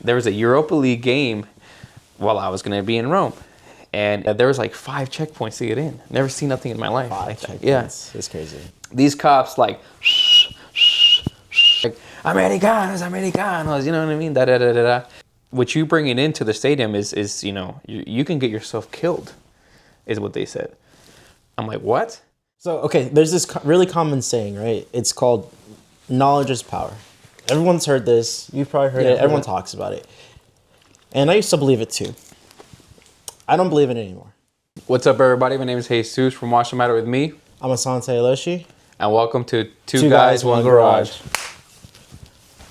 there was a Europa League game while I was going to be in Rome. And there was like 5 checkpoints to get in. Never seen nothing in my life. 5 like that. checkpoints. Yeah. It's crazy. These cops like Americanos, you know what I mean? Da da da da da. What you bringing into the stadium is you can get yourself killed, is what they said. I'm like, what? So, okay, there's this really common saying, right? It's called knowledge is power. Everyone's heard this. You've probably heard it. Everyone talks about it. And I used to believe it too. I don't believe it anymore. What's up, everybody? My name is Jesus from Watch the Matter with Me. I'm asante.hiloshee. And welcome to Two Guys, One Garage.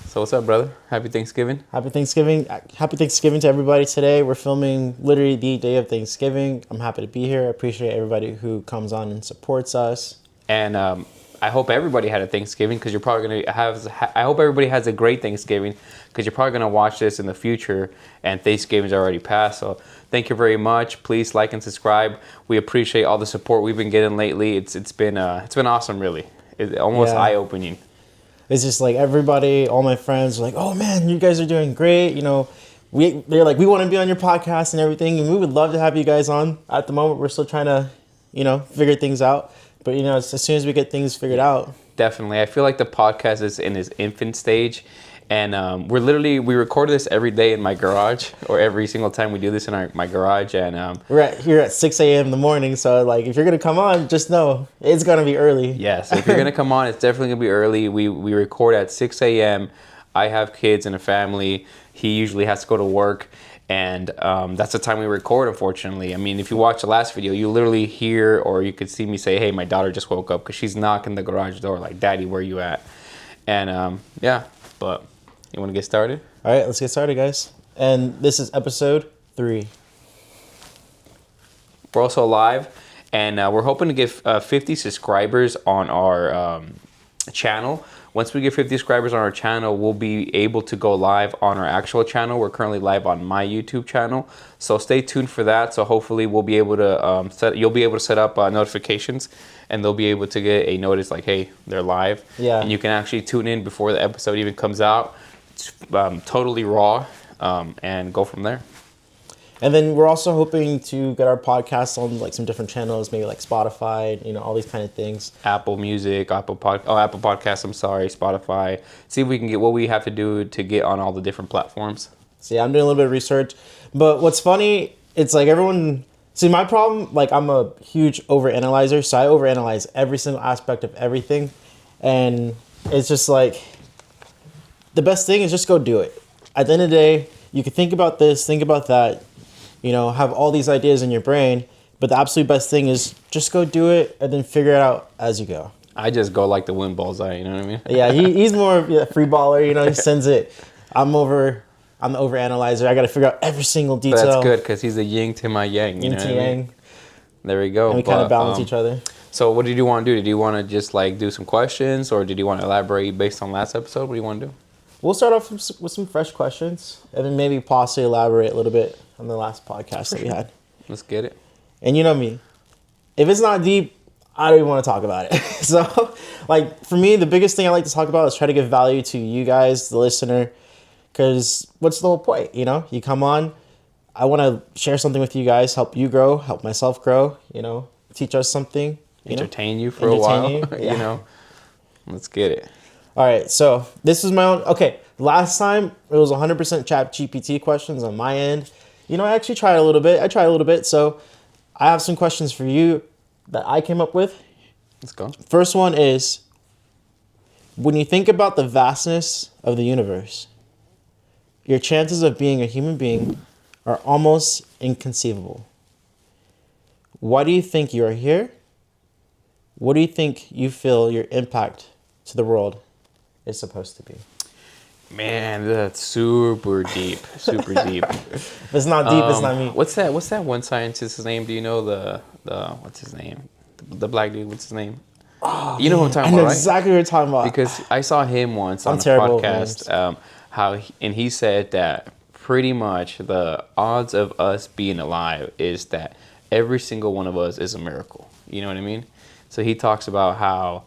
So what's up, brother? Happy Thanksgiving. Happy Thanksgiving. Happy Thanksgiving to everybody today. We're filming literally the day of Thanksgiving. I'm happy to be here. I appreciate everybody who comes on and supports us. And I hope everybody had a Thanksgiving because you're probably going to have... I hope everybody has a great Thanksgiving because you're probably going to watch this in the future and Thanksgiving's already passed. So thank you very much. Please like and subscribe. We appreciate all the support we've been getting lately. It's been awesome, really. It's almost eye-opening. It's just like everybody, all my friends are like, oh man, you guys are doing great. You know, they're like, we want to be on your podcast and everything. And we would love to have you guys on. At the moment, we're still trying to, figure things out. But, as soon as we get things figured out. Definitely. I feel like the podcast is in its infant stage. And we record this every day in my garage, or every single time we do this in my garage. And we're here at 6 a.m. in the morning. So, like, if you're going to come on, just know it's going to be early. Yeah, so if you're going to come on, it's definitely going to be early. We record at 6 a.m. I have kids and a family. He usually has to go to work. And that's the time we record, unfortunately. I mean, if you watch the last video, you literally hear or you could see me say, hey, my daughter just woke up because she's knocking the garage door like, Daddy, where you at? And but you want to get started? All right, let's get started, guys. And this is episode 3. We're also live, and we're hoping to get 50 subscribers on our channel. Once we get 50 subscribers on our channel, we'll be able to go live on our actual channel. We're currently live on my YouTube channel, so stay tuned for that. So hopefully we'll be able to you'll be able to set up notifications, and they'll be able to get a notice like, hey, they're live. Yeah. And you can actually tune in before the episode even comes out. It's totally raw, and go from there. And then we're also hoping to get our podcast on like some different channels, maybe like Spotify, all these kind of things. Apple Music, Apple Podcasts, Spotify. See if we can get what we have to do to get on all the different platforms. So yeah, I'm doing a little bit of research. But what's funny, it's like everyone... See, my problem, like I'm a huge overanalyzer, so I overanalyze every single aspect of everything. And it's just like... The best thing is just go do it. At the end of the day, you can think about this, think about that, have all these ideas in your brain, but the absolute best thing is just go do it and then figure it out as you go. I just go like the wind bullseye, you know what I mean? Yeah, he's more of a free baller, he sends it. I'm the overanalyzer. I got to figure out every single detail. But that's good because he's a yin to my yang, you know what I mean? There we go. And we kind of balance each other. So what did you want to do? Did you want to just like do some questions, or did you want to elaborate based on last episode? What do you want to do? We'll start off with some fresh questions, and then maybe possibly elaborate a little bit on the last podcast that we had. Let's get it. And you know me, if it's not deep, I don't even want to talk about it. So, like, for me, the biggest thing I like to talk about is try to give value to you guys, the listener, because what's the whole point, You come on, I want to share something with you guys, help you grow, help myself grow, teach us something. Entertain you for a while, Yeah. Let's get it. All right, so this is my own... Okay, last time it was 100% chat GPT questions on my end. I actually tried a little bit. So I have some questions for you that I came up with. Let's go. First one is, when you think about the vastness of the universe, your chances of being a human being are almost inconceivable. Why do you think you are here? What do you think you feel your impact to the world is supposed to be? Man, that's super deep. Super deep. If it's not deep, it's not me. What's that one scientist's name? Do you know the what's his name? The black dude, what's his name? Oh, you know what I'm talking I know about, right? Exactly what you're talking about. Because I saw him once on a podcast, and he said that pretty much the odds of us being alive is that every single one of us is a miracle. You know what I mean? So he talks about how,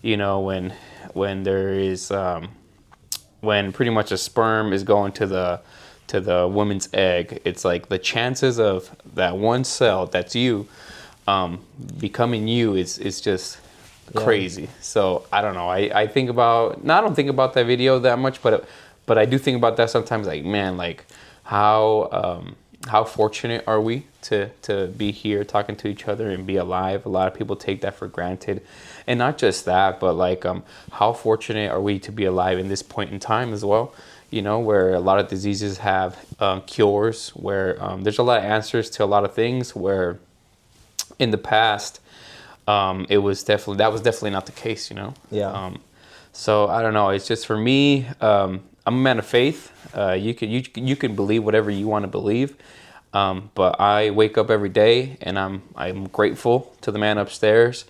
when there is when pretty much a sperm is going to to the woman's egg, it's like the chances of that one cell that's you becoming you is just crazy. So I don't know. I think about, no, I don't think about that video that much, but I do think about that sometimes. Like, man, like how fortunate are we to be here talking to each other and be alive? A lot of people take that for granted, and not just that, but like how fortunate are we to be alive in this point in time as well? You know, where a lot of diseases have cures, where there's a lot of answers to a lot of things, where in the past it was definitely, that was definitely not the case, you know. So I don't know, it's just, for me, I'm a man of faith. You can believe whatever you want to believe, but I wake up every day and I'm grateful to the man upstairs,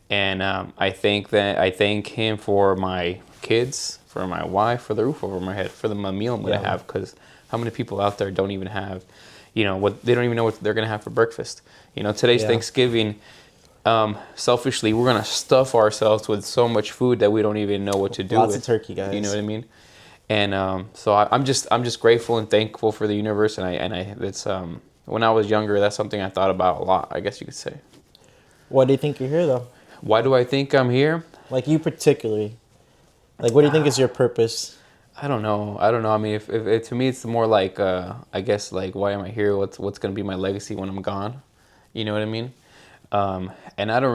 and I thank him for my kids, for my wife, for the roof over my head, for the meal I'm gonna have, because how many people out there don't even have, you know, what, they don't even know what they're gonna have for breakfast. You know, today's Thanksgiving. Selfishly, we're gonna stuff ourselves with so much food that we don't even know what to do with. Lots of turkey, guys. You know what I mean? And so I'm just grateful and thankful for the universe. And I it's when I was younger, that's something I thought about a lot, I guess you could say. Why do you think you're here, though? Why do I think I'm here? Like, you particularly. Like, what do you think is your purpose? I don't know. I mean, if to me, it's more like I guess, like, why am I here? What's gonna be my legacy when I'm gone? You know what I mean? And I don't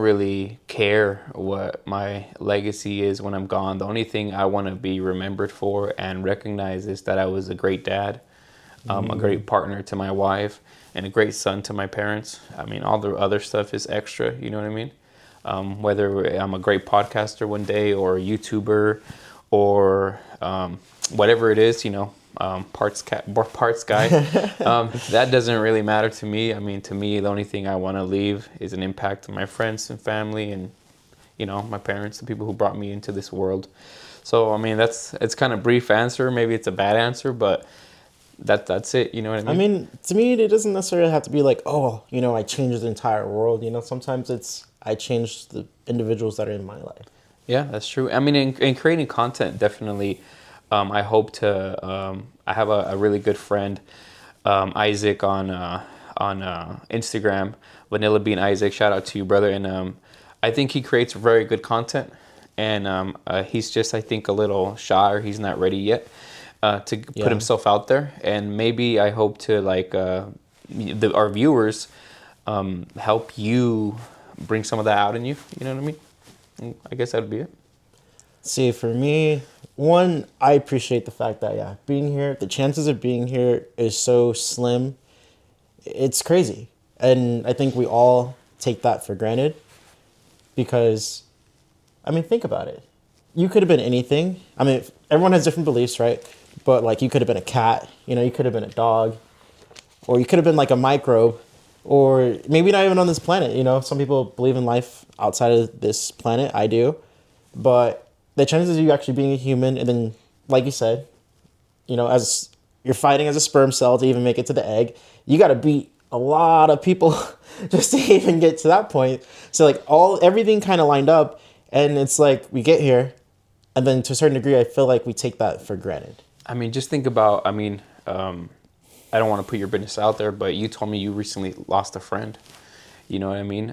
really care what my legacy is when I'm gone. The only thing I want to be remembered for and recognize is that I was a great dad, a great partner to my wife, and a great son to my parents. I mean, all the other stuff is extra, you know what I mean? Whether I'm a great podcaster one day, or a YouTuber, or whatever it is, you know, parts guy. That doesn't really matter to me. I mean, to me, the only thing I want to leave is an impact on my friends and family, and, you know, my parents, the people who brought me into this world. So, I mean, it's kind of brief answer. Maybe it's a bad answer, but that's it. You know what I mean? I mean, to me, it doesn't necessarily have to be like, oh, you know, I changed the entire world. You know, sometimes it's, I changed the individuals that are in my life. Yeah, that's true. I mean, in creating content, definitely. I hope to. I have a really good friend, Isaac, on Instagram, Vanilla Bean Isaac. Shout out to you, brother. And I think he creates very good content. And he's just, I think, a little shy, or he's not ready yet to put himself out there. And maybe I hope to, like, our viewers help you bring some of that out in you. You know what I mean? And I guess that'd be it. See, for me, one, I appreciate the fact that, being here, the chances of being here is so slim. It's crazy. And I think we all take that for granted because, I mean, think about it. You could have been anything. I mean, everyone has different beliefs, right? But, like, you could have been a cat, you know, you could have been a dog, or you could have been like a microbe, or maybe not even on this planet. You know, some people believe in life outside of this planet. I do. But the chances of you actually being a human, and then, like you said, you know, as you're fighting as a sperm cell to even make it to the egg, you got to beat a lot of people just to even get to that point. So, like, everything kind of lined up, and it's like we get here, and then to a certain degree, I feel like we take that for granted. I mean, just think about, I mean, I don't want to put your business out there, but you told me you recently lost a friend. You know what I mean?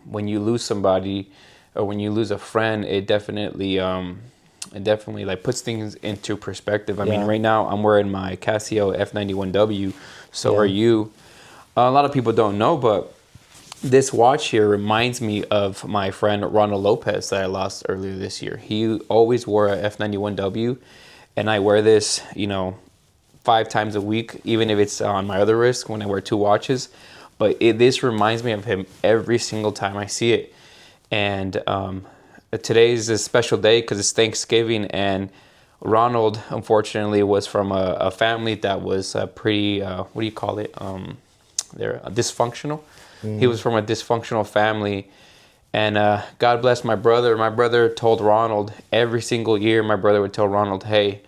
When you lose somebody, or when you lose a friend, it definitely like puts things into perspective. I mean, right now I'm wearing my Casio F91W. So are you. A lot of people don't know, but this watch here reminds me of my friend Ronald Lopez that I lost earlier this year. He always wore a F91W, and I wear this, you know, 5 times a week, even if it's on my other wrist when I wear 2 watches. But this reminds me of him every single time I see it. And today is a special day because it's Thanksgiving, and Ronald, unfortunately, was from a family that was pretty, what do you call it? They're dysfunctional. He was from a dysfunctional family, and God bless my brother. My brother told Ronald every single year. My brother would tell Ronald, "Hey,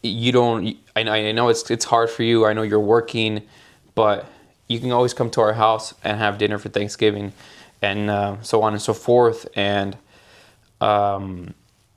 you don't. I know it's hard for you. I know you're working, but you can always come to our house and have dinner for Thanksgiving." And so on and so forth. And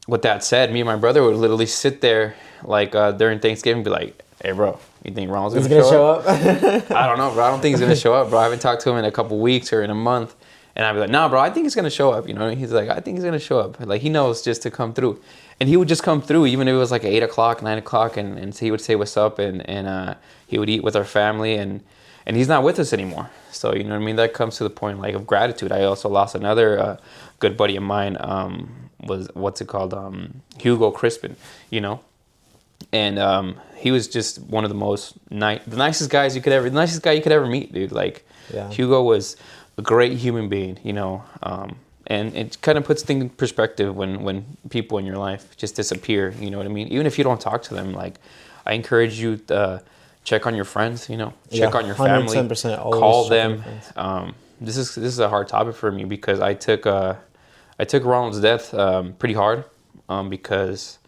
with that said, me and my brother would literally sit there like during Thanksgiving, be like, "Hey, bro, you think Ronald's He's gonna gonna show show up?" up. I don't know, bro. I don't think he's gonna show up, bro. I haven't talked to him in a couple weeks or in a month, and I'd be like, "Nah, bro, I think he's gonna show up." You know, and he's like, "I think he's gonna show up." Like he knows just to come through, and he would just come through, even if it was like 8 o'clock, 9 o'clock, and he would say what's up, and he would eat with our family, and he's not with us anymore. So you know what I mean. That comes to the point like of gratitude. I also lost another good buddy of mine. Was what's it called? Hugo Crispin. You know, and he was just one of the the nicest guys you could ever, the nicest guy you could ever meet, dude. Like Yeah. Hugo was a great human being, you know, and it kind of puts things in perspective when people in your life just disappear. You know what I mean? Even if you don't talk to them, like I encourage you to check on your friends. You know, check on your family, 110% always call check on your them. friends. This is a hard topic for me because I took Ronald's death pretty hard because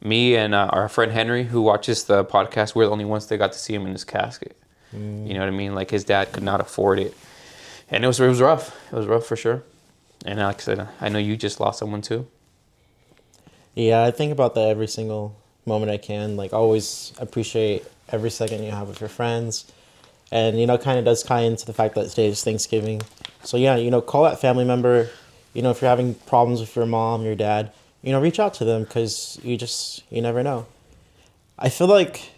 me and our friend Henry, who watches the podcast, we're the only ones that got to see him in his casket. You know what I mean? Like his dad could not afford it, and it was rough. It was rough for sure. And like I said, I know you just lost someone too. Yeah, I think about that every single moment I can. Like, always appreciate every second you have with your friends. And, kind of does tie into the fact that today is Thanksgiving. So, yeah, call that family member. If you're having problems with your mom, your dad, reach out to them because you never know. I feel like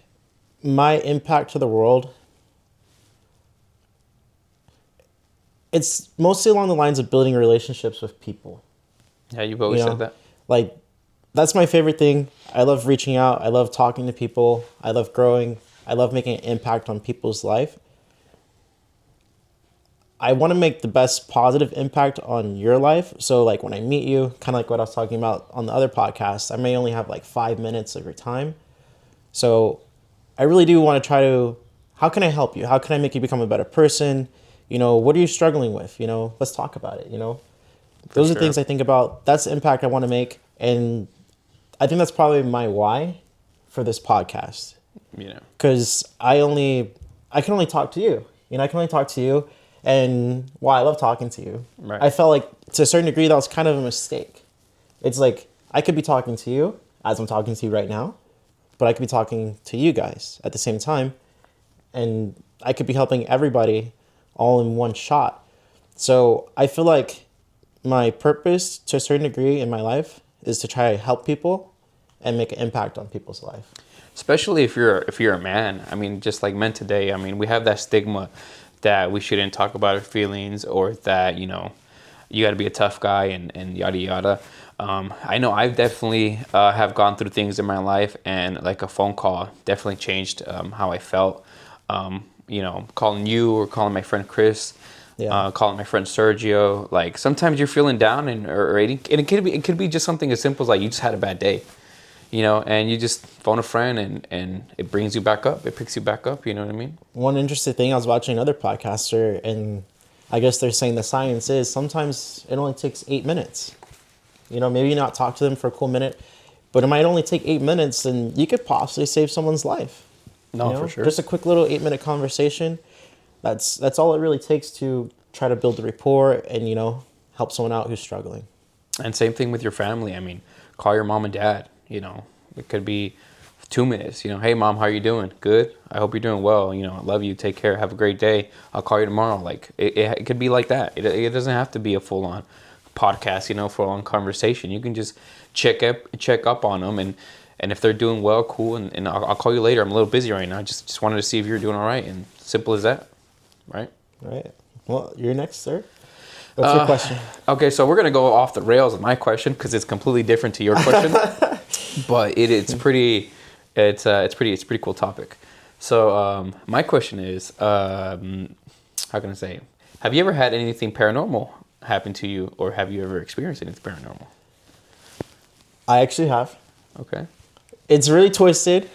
my impact to the world, it's mostly along the lines of building relationships with people. Yeah, you've always said that. Like, that's my favorite thing. I love reaching out. I love talking to people. I love growing. I love making an impact on people's life. I want to make the best positive impact on your life. So like when I meet you, kind of like what I was talking about on the other podcast, I may only have like 5 minutes of your time. So I really do want to try to, how can I help you? How can I make you become a better person? What are you struggling with? Let's talk about it, Those are things I think about. That's the impact I want to make. And I think that's probably my why for this podcast. Because I can only talk to you. I can only talk to you. And I love talking to you. Right. I felt like to a certain degree that was kind of a mistake. It's like I could be talking to you as I'm talking to you right now, but I could be talking to you guys at the same time. And I could be helping everybody all in one shot. So I feel like my purpose to a certain degree in my life is to try to help people and make an impact on people's life. Especially if you're a man. I mean, just like men today, I mean, we have that stigma that we shouldn't talk about our feelings or that, you got to be a tough guy and yada yada. I know I've definitely have gone through things in my life, and like a phone call definitely changed how I felt. Calling you or calling my friend Chris, calling my friend Sergio. Like sometimes you're feeling down and it could be just something as simple as like you just had a bad day. And you just phone a friend and it brings you back up. It picks you back up. You know what I mean? One interesting thing, I was watching another podcaster, and I guess they're saying the science is sometimes it only takes 8 minutes. Maybe not talk to them for a cool minute, but it might only take 8 minutes, and you could possibly save someone's life. No, for sure. Just a quick little 8-minute conversation. That's all it really takes to try to build a rapport and, help someone out who's struggling. And same thing with your family. I mean, call your mom and dad. It could be 2 minutes. Hey mom, how are you doing? Good. I hope you're doing well. I love you. Take care. Have a great day. I'll call you tomorrow. Like it could be like that. It doesn't have to be a full on podcast. Full on conversation. You can just check up on them and if they're doing well, cool. And I'll call you later. I'm a little busy right now. Just wanted to see if you're doing all right. And simple as that. Right. Right. Well, you're next, sir. What's your question? Okay, so we're gonna go off the rails of my question because it's completely different to your question, but it's pretty cool topic. So my question is, how can I say? Have you ever had anything paranormal happen to you, or have you ever experienced anything paranormal? I actually have. Okay. It's really twisted.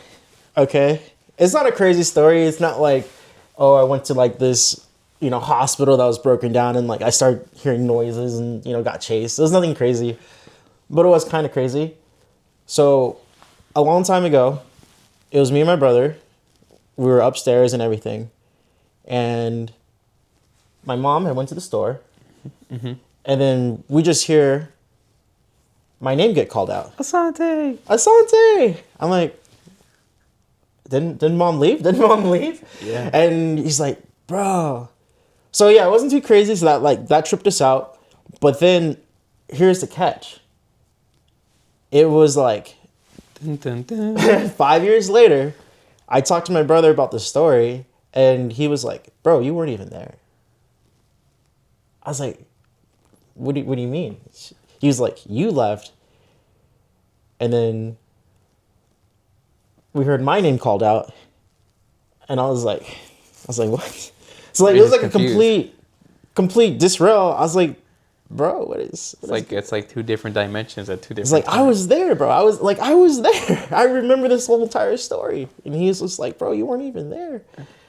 Okay. It's not a crazy story. It's not like, oh, I went to like this hospital that was broken down and like I started hearing noises and, got chased. It was nothing crazy, but it was kind of crazy. So a long time ago, it was me and my brother. We were upstairs and everything. And my mom had went to the store. Mm-hmm. And then we just hear my name get called out. Asante. Asante. I'm like, didn't mom leave? Didn't mom leave? Yeah. And he's like, bro. So yeah, it wasn't too crazy. So that tripped us out. But then here's the catch. It was like Dun, dun, dun. 5 years later, I talked to my brother about the story, and he was like, bro, you weren't even there. I was like, what do you mean? He was like, you left, and then we heard my name called out, and I was like, what? So like, it was like a complete disrail. I was like, bro, It's like two different dimensions at two different It's like, times. I was there, bro. I was there. I remember this whole entire story. And he was just like, bro, you weren't even there.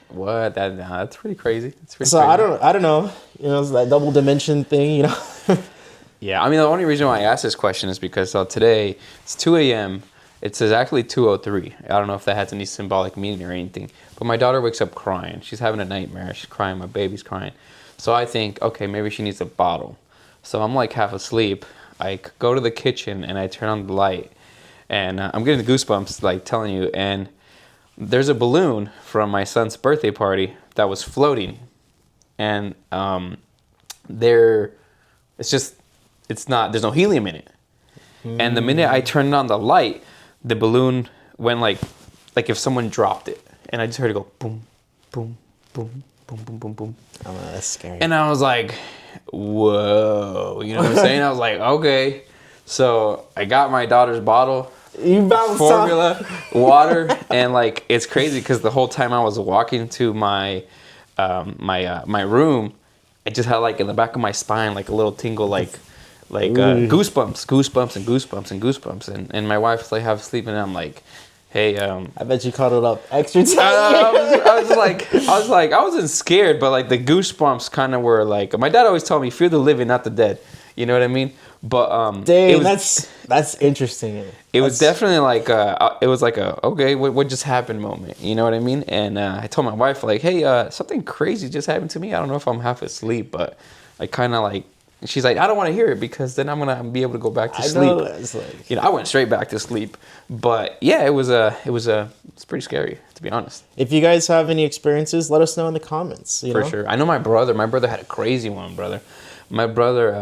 What? That's pretty crazy. That's pretty So crazy. I don't know. You know, it's that double dimension thing, you know. Yeah, I mean, the only reason why I asked this question is because today it's 2 a.m. It's exactly 2:03. I don't know if that has any symbolic meaning or anything. But my daughter wakes up crying. She's having a nightmare. She's crying. My baby's crying. So I think, okay, maybe she needs a bottle. So I'm like half asleep. I go to the kitchen and I turn on the light. And I'm getting the goosebumps, like telling you. And there's a balloon from my son's birthday party that was floating. And there's no helium in it. And the minute I turned on the light, the balloon went like if someone dropped it. And I just heard it go boom, boom, boom, boom, boom, boom, boom. Oh, that's scary. And I was like, whoa. You know what I'm saying? I was like, okay. So I got my daughter's bottle, You bounced formula, water, and like it's crazy because the whole time I was walking to my my room, I just had like in the back of my spine like a little tingle, like goosebumps, and my wife's like half asleep, and I'm like, hey, I bet you cuddled up extra time. I wasn't scared, but like the goosebumps kind of were like, my dad always told me, fear the living, not the dead. You know what I mean? But Dang, that's interesting. It was definitely like okay, what just happened moment. You know what I mean? And I told my wife like, hey, something crazy just happened to me. I don't know if I'm half asleep, but I kind of like. She's like, I don't want to hear it because then I'm gonna be able to go back to sleep. Know, it's like, I went straight back to sleep. But yeah, it's pretty scary, to be honest. if you guys have any experiences, let us know in the comments. For sure. I know my brother had a crazy one, brother. My brother,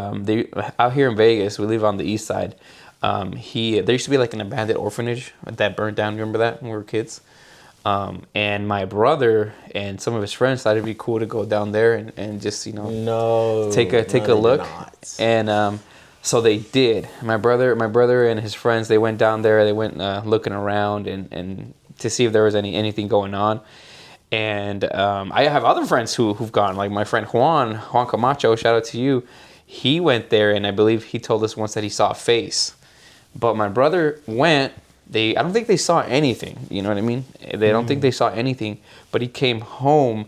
out here in Vegas, we live on the east side. There used to be like an abandoned orphanage that burned down. Remember that when we were kids? And my brother and some of his friends thought it'd be cool to go down there and just take a look. And so they did. My brother and his friends, they went down there. They went looking around and to see if there was anything going on. And I have other friends who've gone, like my friend Juan Camacho, shout out to you. He went there, and I believe he told us once that he saw a face. But my brother went. I don't think they saw anything. You know what I mean? They don't think they saw anything. But he came home,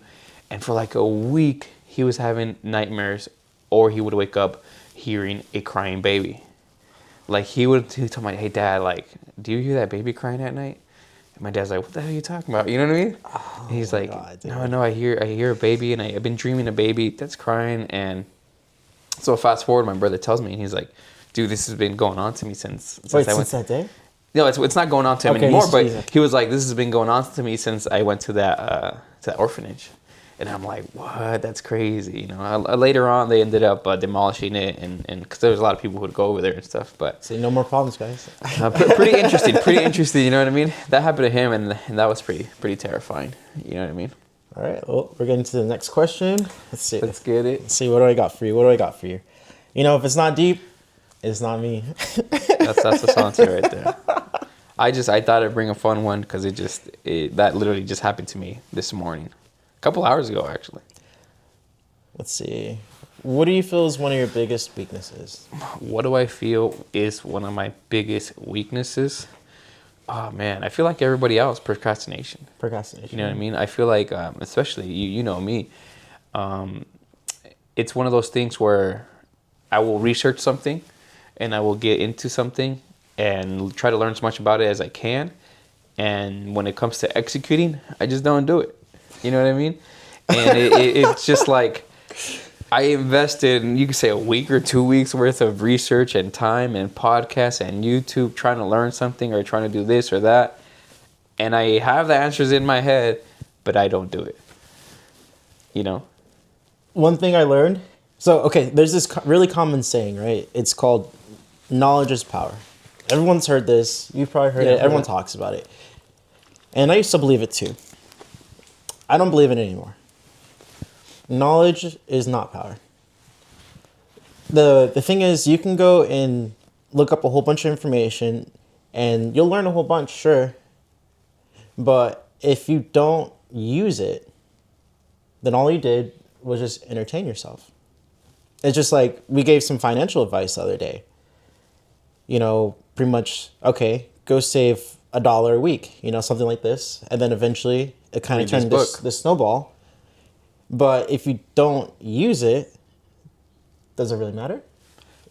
and for like a week, he was having nightmares, or he would wake up hearing a crying baby. Like he told me, hey dad, like, do you hear that baby crying at night? And my dad's like, what the hell are you talking about? You know what I mean? Oh, and he's like, God, no, I hear a baby, and I've been dreaming a baby that's crying. And so fast forward, my brother tells me, and he's like, dude, this has been going on to me since since that day? No, it's not going on to him anymore. But he was like, this has been going on to me since I went to that orphanage. And I'm like, what? That's crazy. You know, later on they ended up demolishing it, and because there was a lot of people who would go over there and stuff. But so no more problems, guys. pretty interesting. You know what I mean? That happened to him, and that was pretty terrifying. You know what I mean? All right. Well, we're getting to the next question. Let's see. Let's get it. Let's see. What do I got for you? You know, if it's not deep, it's not me. That's the song right there. I thought I'd bring a fun one because that literally just happened to me this morning. A couple hours ago, actually. Let's see. What do you feel is one of your biggest weaknesses? What do I feel is one of my biggest weaknesses? Oh, man. I feel like everybody else, procrastination. Procrastination. You know what I mean? I feel like, especially, you know me, it's one of those things where I will research something and I will get into something and try to learn as much about it as I can. And when it comes to executing, I just don't do it. You know what I mean? And it's just like, I invested, you could say, a week or 2 weeks worth of research and time and podcasts and YouTube trying to learn something or trying to do this or that. And I have the answers in my head, but I don't do it. You know? One thing I learned. So, okay, there's this really common saying, right? It's called knowledge is power. Everyone's heard this. You've probably heard it. Everyone talks about it. And I used to believe it too. I don't believe it anymore. Knowledge is not power. The thing is, you can go and look up a whole bunch of information and you'll learn a whole bunch, sure. But if you don't use it, then all you did was just entertain yourself. It's just like we gave some financial advice the other day. You know, pretty much, okay, go save $1 a week, you know, something like this. And then eventually it kind of turned this snowball. But if you don't use it, does it really matter?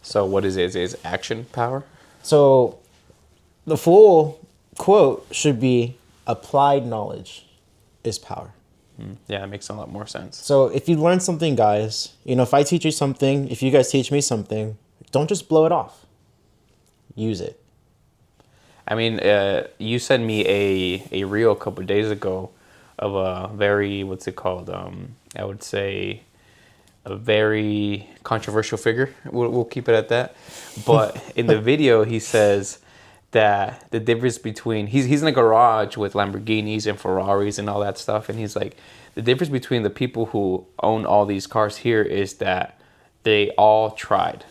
So what is it? Is action power? So the full quote should be applied knowledge is power. Yeah, it makes a lot more sense. So if you learn something, guys, you know, if I teach you something, if you guys teach me something, don't just blow it off. Use it. I mean, you sent me a reel a couple of days ago of a very, what's it called? I would say a very controversial figure. We'll keep it at that. But in the video, he says that the difference between, he's in a garage with Lamborghinis and Ferraris and all that stuff. And he's like, the difference between the people who own all these cars here is that they all tried.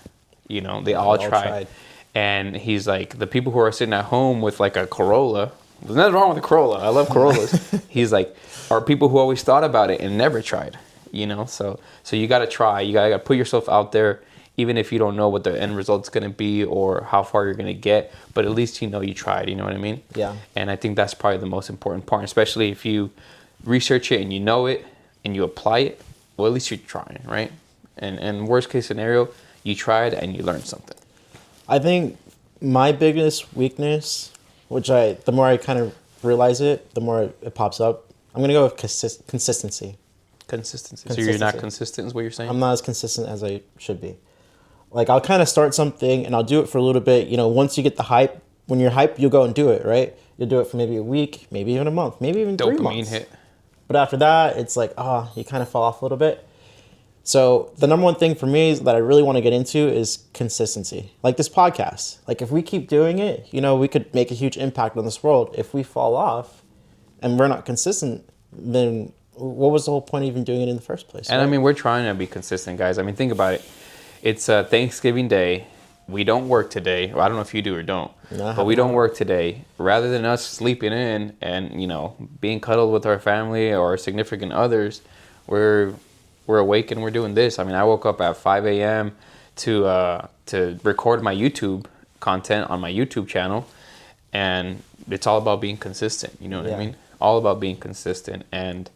You know, they all tried. And he's like, the people who are sitting at home with like a Corolla, there's nothing wrong with a Corolla. I love Corollas. He's like, are people who always thought about it and never tried, you know? So you got to try. You got to put yourself out there, even if you don't know what the end result's going to be or how far you're going to get. But at least you know you tried, you know what I mean? Yeah. And I think that's probably the most important part, especially if you research it and you know it and you apply it. Well, at least you're trying, right? And worst case scenario, you tried and you learned something. I think my biggest weakness, the more I kind of realize it, the more it pops up. I'm going to go with consistency. Consistency. So you're not consistent is what you're saying? I'm not as consistent as I should be. Like, I'll kind of start something and I'll do it for a little bit. You know, once you get the hype, when you're hyped, you'll go and do it, right? You'll do it for maybe a week, maybe even a month, maybe even 3 months. Dopamine hit. But after that, it's like, you kind of fall off a little bit. So the number one thing for me that I really want to get into is consistency. Like this podcast. Like if we keep doing it, you know, we could make a huge impact on this world. If we fall off and we're not consistent, then what was the whole point of even doing it in the first place? And right? I mean, we're trying to be consistent, guys. I mean, think about it. It's Thanksgiving Day. We don't work today. Well, I don't know if you do or don't, but we don't work today. Rather than us sleeping in and, you know, being cuddled with our family or our significant others, we're awake and we're doing this. I mean, I woke up at 5 a.m. to record my YouTube content on my YouTube channel, and it's all about being consistent. You know what I mean? All about being consistent, and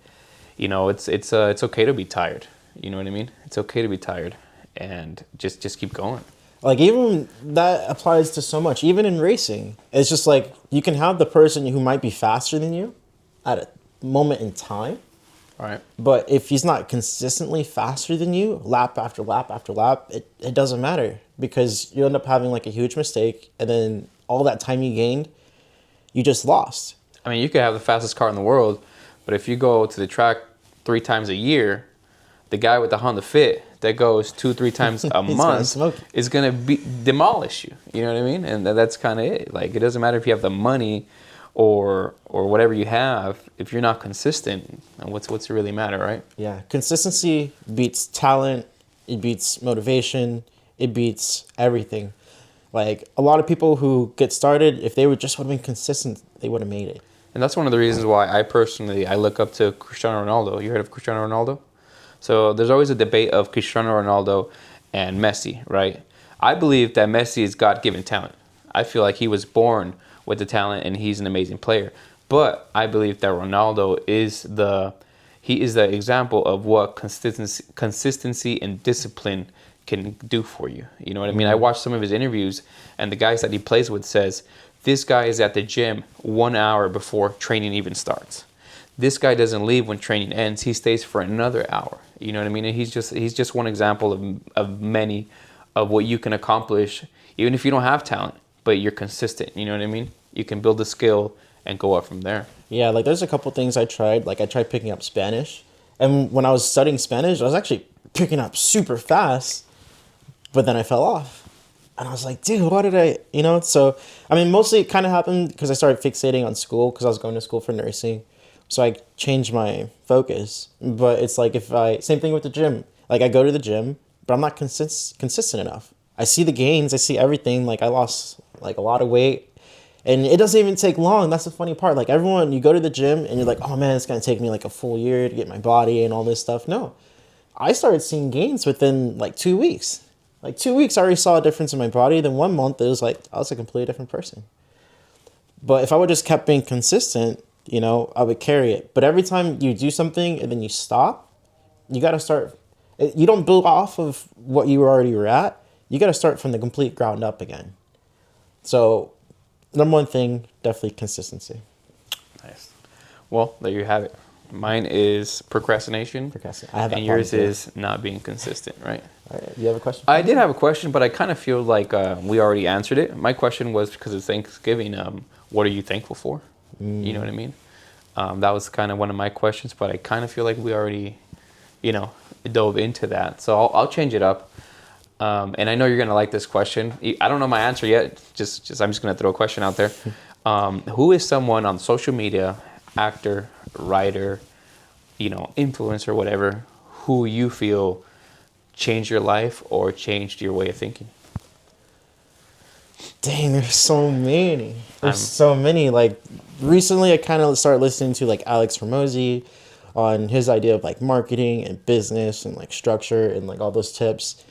you know, it's okay to be tired. You know what I mean? It's okay to be tired, and just keep going. Like even that applies to so much. Even in racing, it's just like you can have the person who might be faster than you at a moment in time. All right. But if he's not consistently faster than you, lap after lap after lap, it doesn't matter because you end up having like a huge mistake, and then all that time you gained, you just lost. I mean, you could have the fastest car in the world, but if you go to the track 3 times a year, the guy with the Honda Fit that goes 2-3 times a month is gonna demolish you. You know what I mean? And that's kind of it. Like it doesn't matter if you have the money or whatever you have, if you're not consistent, what's it really matter, right? Yeah, consistency beats talent, it beats motivation, it beats everything. Like a lot of people who get started, if they would have been consistent, they would have made it. And that's one of the reasons why I look up to Cristiano Ronaldo. You heard of Cristiano Ronaldo? So there's always a debate of Cristiano Ronaldo and Messi, right? I believe that Messi is God-given talent. I feel like he was born with the talent and he's an amazing player. But I believe that Ronaldo is the example of what consistency and discipline can do for you. You know what I mean? I watched some of his interviews, and the guys that he plays with says, this guy is at the gym 1 hour before training even starts. This guy doesn't leave when training ends. He stays for another hour. You know what I mean? And he's just one example of many of what you can accomplish, even if you don't have talent, but you're consistent. You know what I mean? You can build a skill and go up from there. Yeah, like there's a couple things I tried. Like I tried picking up Spanish, and when I was studying Spanish, I was actually picking up super fast, but then I fell off, and I was like, dude, what did I, So I mean, mostly it kind of happened because I started fixating on school because I was going to school for nursing, so I changed my focus. But it's like if I same thing with the gym. Like I go to the gym, but I'm not consistent enough. I see the gains, I see everything. Like I lost like a lot of weight. And it doesn't even take long. That's the funny part. Like everyone, you go to the gym and you're like, oh man, it's gonna take me like a full year to get my body and all this stuff. No, I started seeing gains within like 2 weeks. Like 2 weeks, I already saw a difference in my body. Then 1 month, it was like I was a completely different person. But if I would just kept being consistent, I would carry it. But every time you do something and then you stop, you got to start. You don't build off of what you already were at. You got to start from the complete ground up again. So number one thing, definitely consistency. Nice. Well, there you have it. Mine is procrastination. I have that and yours problem too. is not being consistent, right? All right, you have a question? I did have a question, but I kind of feel like we already answered it. My question was because it's Thanksgiving. What are you thankful for? You know what I mean? That was kind of one of my questions, but I kind of feel like we already, dove into that. So I'll change it up. And I know you're gonna like this question. I don't know my answer yet. Just I'm just gonna throw a question out there. Who is someone on social media, actor, writer, influencer, whatever, who you feel changed your life or changed your way of thinking? Dang, there's so many. So many. Like recently, I kind of started listening to like Alex Hormozy on his idea of like marketing and business and like structure and like all those tips.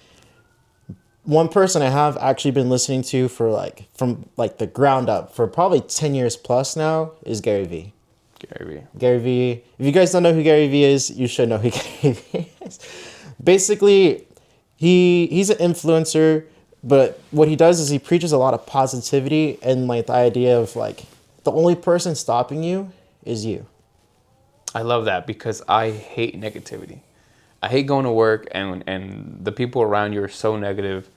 One person I have actually been listening to from the ground up for probably 10 years plus now is Gary Vee. Gary Vee. If you guys don't know who Gary Vee is, you should know who Gary Vee is. Basically, he's an influencer, but what he does is he preaches a lot of positivity and like the idea of like the only person stopping you is you. I love that because I hate negativity. I hate going to work and the people around you are so negative.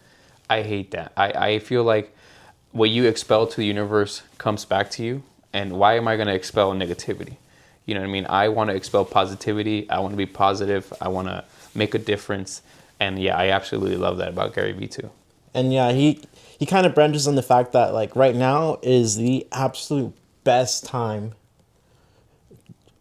I hate that. I feel like what you expel to the universe comes back to you. And why am I going to expel negativity? You know what I mean? I want to expel positivity. I want to be positive. I want to make a difference. And yeah, I absolutely love that about Gary Vee too. And yeah, he kind of branches on the fact that like right now is the absolute best time.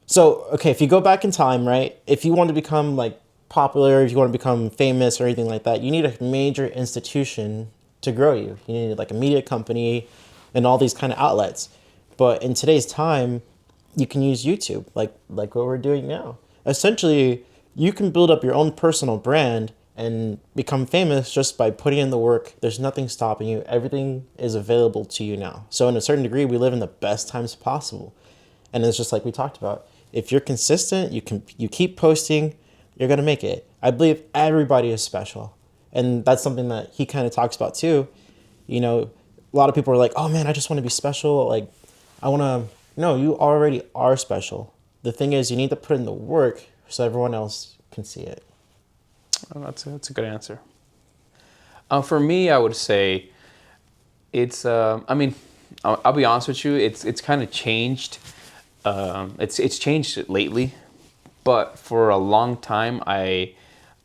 So, okay, if you go back in time, right? If you want to become like popular, if you want to become famous or anything like that, you need a major institution to grow you. You need like a media company and all these kind of outlets. But in today's time, you can use YouTube like what we're doing now. Essentially, you can build up your own personal brand and become famous just by putting in the work. There's nothing stopping you. Everything is available to you now. So in a certain degree, we live in the best times possible. And it's just like we talked about. If you're consistent, you keep posting, you're going to make it. I believe everybody is special. And that's something that he kind of talks about too. A lot of people are like, oh man, I just want to be special. Like, I want to, no, you already are special. The thing is, you need to put in the work so everyone else can see it. Oh, that's a good answer. For me, I would say it's, I'll be honest with you, it's kind of changed. It's changed lately, but for a long time, I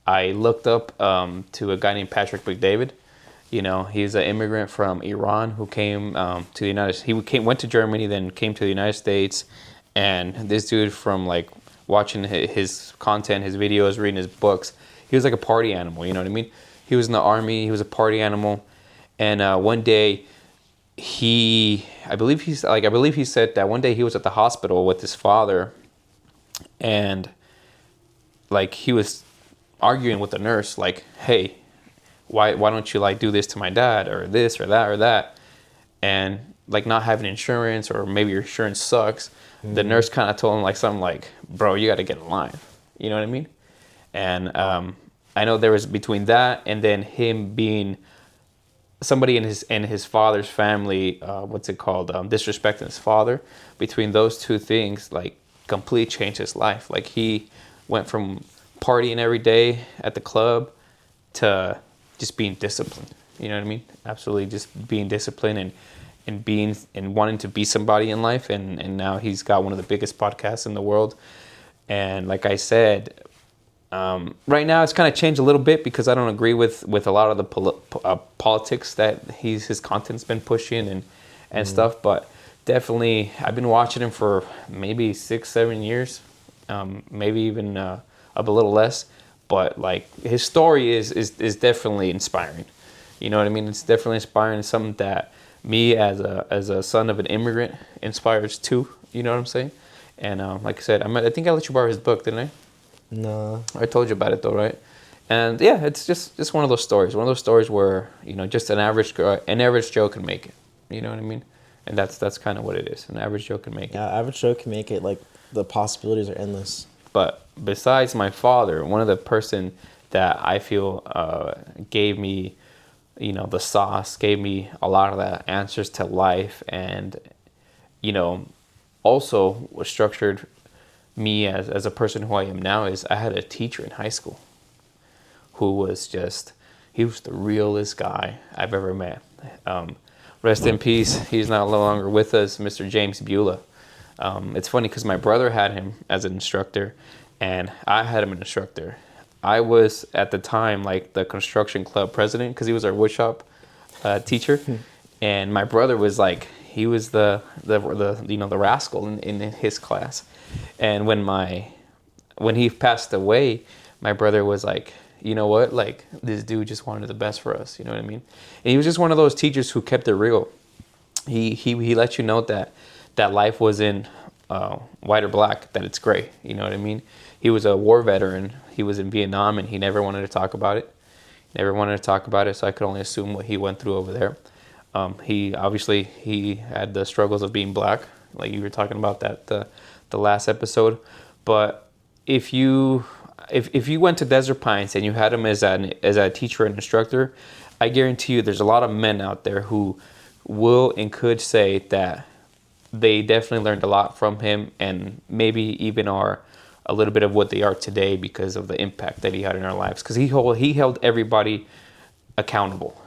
looked up to a guy named Patrick McDavid. He's an immigrant from Iran who came to the United States. Went to Germany, then came to the United States. And this dude, from like watching his content, his videos, reading his books, he was like a party animal. You know what I mean? He was in the army. He was a party animal. And one day, I believe he said that one day he was at the hospital with his father, and like he was arguing with the nurse, like, hey, why don't you like do this to my dad or this or that, and like not having insurance or maybe your insurance sucks. The nurse kind of told him like something like, bro, you got to get in line. You know what I mean? And I know there was between that and then him being somebody in his father's family, disrespecting his father. Between those two things, like completely changed his life. Like he went from partying every day at the club to just being disciplined. You know what I mean? Absolutely, just being disciplined and being and wanting to be somebody in life. And now he's got one of the biggest podcasts in the world. And like I said, right now it's kind of changed a little bit because I don't agree with a lot of the politics that his content's been pushing and stuff. But definitely, I've been watching him for maybe 6-7 years, maybe even a little less. But like his story is definitely inspiring. You know what I mean? It's definitely inspiring. It's something that me as a son of an immigrant inspires too. You know what I'm saying? And like I said, I think I let you borrow his book, didn't I? No. I told you about it though, right? And yeah, it's just one of those stories. One of those stories where just an average Joe can make it. You know what I mean? And that's kind of what it is. An average Joe can make it. Yeah, average Joe can make it. Like the possibilities are endless. But besides my father, one of the person that I feel gave me, the sauce, gave me a lot of the answers to life, and also was structured me as a person who I am now is I had a teacher in high school who was he was the realest guy I've ever met. Rest in peace. He's no longer with us, Mr. James Beulah. It's funny because my brother had him as an instructor and I had him an instructor. I was at the time like the construction club president because he was our woodshop teacher, and my brother was like he was the rascal in his class. And when he passed away, my brother was like, you know what, like this dude just wanted the best for us. You know what I mean? And he was just one of those teachers who kept it real. He let you know that life wasn't white or black, that it's gray. You know what I mean? He was a war veteran. He was in Vietnam, and he never wanted to talk about it. So I could only assume what he went through over there. He had the struggles of being black, like you were talking about that the last episode. But if you went to Desert Pines and you had him as a teacher and instructor, I guarantee you there's a lot of men out there who will and could say that they definitely learned a lot from him, and maybe even are a little bit of what they are today because of the impact that he had in our lives. Because he held everybody accountable,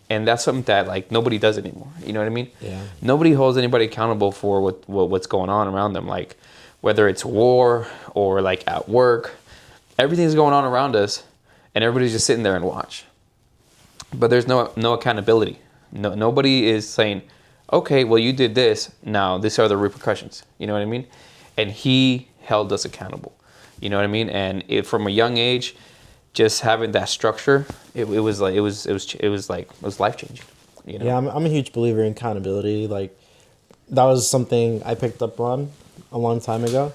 and that's something that like nobody does anymore. You know what I mean? Yeah. Nobody holds anybody accountable for what's going on around them, like whether it's war or like at work. Everything's going on around us, and everybody's just sitting there and watch. But there's no accountability. Nobody is saying, okay, well, you did this. Now, these are the repercussions. You know what I mean? And he held us accountable. You know what I mean? And from a young age, just having that structure, it was life changing. You know? Yeah, I'm a huge believer in accountability. Like that was something I picked up on a long time ago,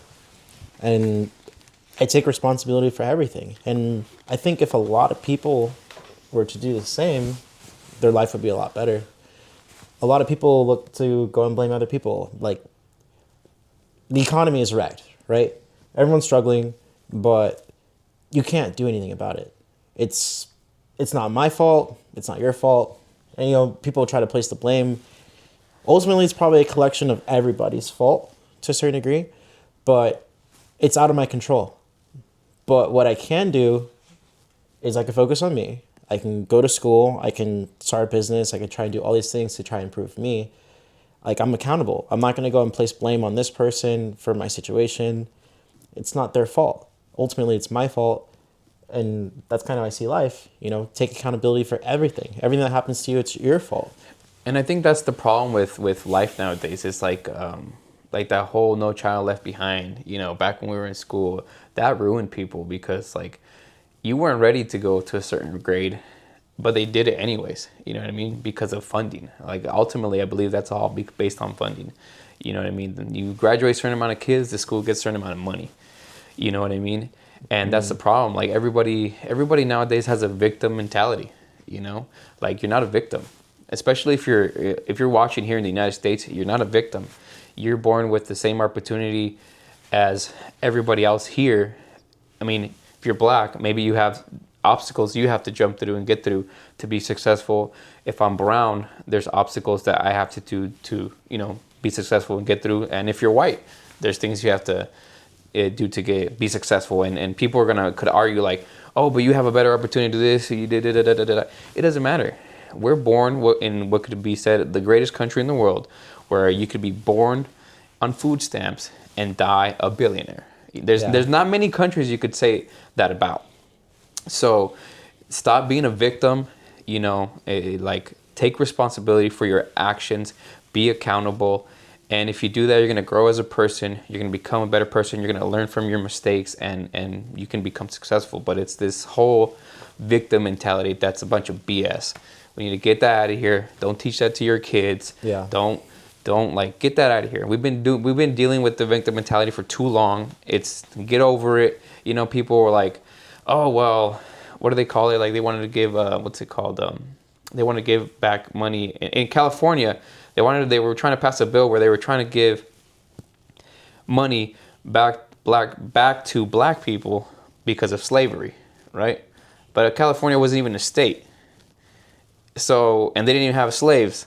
and I take responsibility for everything. And I think if a lot of people were to do the same, their life would be a lot better. A lot of people look to go and blame other people. Like, the economy is wrecked, right? Everyone's struggling, but you can't do anything about it. It's not my fault. It's not your fault. And, people try to place the blame. Ultimately, it's probably a collection of everybody's fault to a certain degree, but it's out of my control. But what I can do is I can focus on me. I can go to school. I can start a business. I can try and do all these things to try and improve me. Like, I'm accountable. I'm not going to go and place blame on this person for my situation. It's not their fault. Ultimately, it's my fault. And that's kind of how I see life. Take accountability for everything. Everything that happens to you, it's your fault. And I think that's the problem with life nowadays. It's like that whole No Child Left Behind, back when we were in school, that ruined people because like you weren't ready to go to a certain grade, but they did it anyways. You know what I mean? Because of funding. Like ultimately, I believe that's all based on funding. You know what I mean? Then you graduate a certain amount of kids, the school gets a certain amount of money. You know what I mean? And that's the problem. Like everybody nowadays has a victim mentality. Like you're not a victim. Especially if you're watching here in the United States, you're not a victim. You're born with the same opportunity as everybody else here. I mean, if you're black, maybe you have obstacles you have to jump through and get through to be successful. If I'm brown, there's obstacles that I have to do to be successful and get through. And if you're white, there's things you have to do to be successful, and people are could argue like, oh, but you have a better opportunity to do this, you did it. It doesn't matter. We're born in what could be said the greatest country in the world, where you could be born on food stamps and die a billionaire. There's not many countries you could say that about. So stop being a victim, like take responsibility for your actions, be accountable. And if you do that, you're going to grow as a person, you're going to become a better person, you're going to learn from your mistakes, and you can become successful. But it's this whole victim mentality that's a bunch of BS. We need to get that out of here. Don't teach that to your kids. Yeah. Don't like get that out of here. We've been dealing with the victim mentality for too long. It's get over it. People were like, oh well, what do they call it? Like they wanted to give what's it called? They want to give back money in California. They were trying to pass a bill where they were trying to give money back to black people because of slavery, right? But California wasn't even a state. So, and they didn't even have slaves.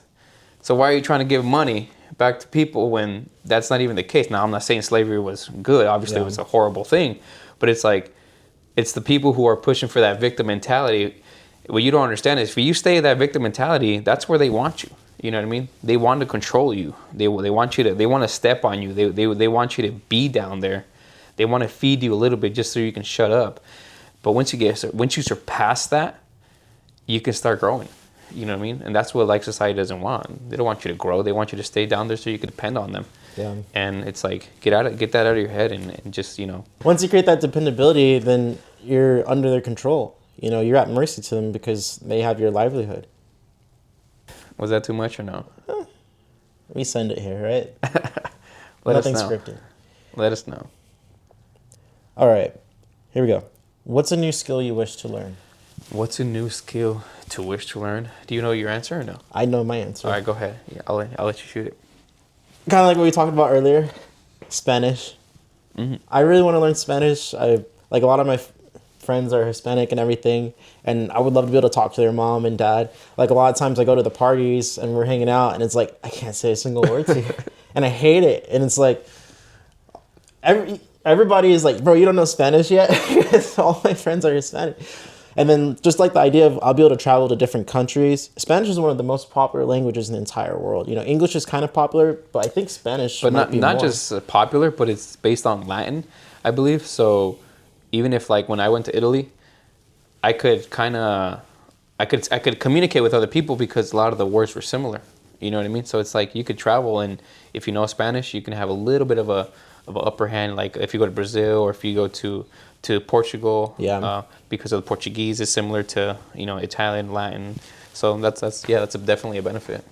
So why are you trying to give money back to people when that's not even the case? Now, I'm not saying slavery was good. Obviously, it was a horrible thing. But it's like, it's the people who are pushing for that victim mentality. What you don't understand is if you stay in that victim mentality, that's where they want you. You know what I mean? They want to control you. They want you to. They want to step on you. They want you to be down there. They want to feed you a little bit just so you can shut up. But once you surpass that, you can start growing. You know what I mean? And that's what society doesn't want. They don't want you to grow. They want you to stay down there so you can depend on them. Yeah. And it's like get that out of your head and just Once you create that dependability, then you're under their control. You're at mercy to them because they have your livelihood. Was that too much or no? We send it here, right? Nothing scripted. Let us know. All right, here we go. What's a new skill you wish to learn? What's a new skill to wish to learn? Do you know your answer or no? I know my answer. All right, go ahead. Yeah, I'll let you shoot it. Kind of like what we talked about earlier, Spanish. Mm-hmm. I really want to learn Spanish. A lot of my friends are Hispanic and everything, and I would love to be able to talk to their mom and dad. Like a lot of times I go to the parties and we're hanging out and it's like I can't say a single word to you. And I hate it. And it's like everybody is like, bro, you don't know Spanish yet? All my friends are Hispanic. And then just like the idea of I'll be able to travel to different countries. Spanish is one of the most popular languages in the entire world. English is kind of popular, but I think Spanish might be not more. just popular, but it's based on Latin, I believe. So even if when I went to Italy, I could communicate with other people because a lot of the words were similar. You know what I mean? So it's like you could travel, and if you know Spanish, you can have a little bit of an upper hand. Like if you go to Brazil or if you go to Portugal, because of the Portuguese is similar to Italian, Latin. So that's definitely a benefit.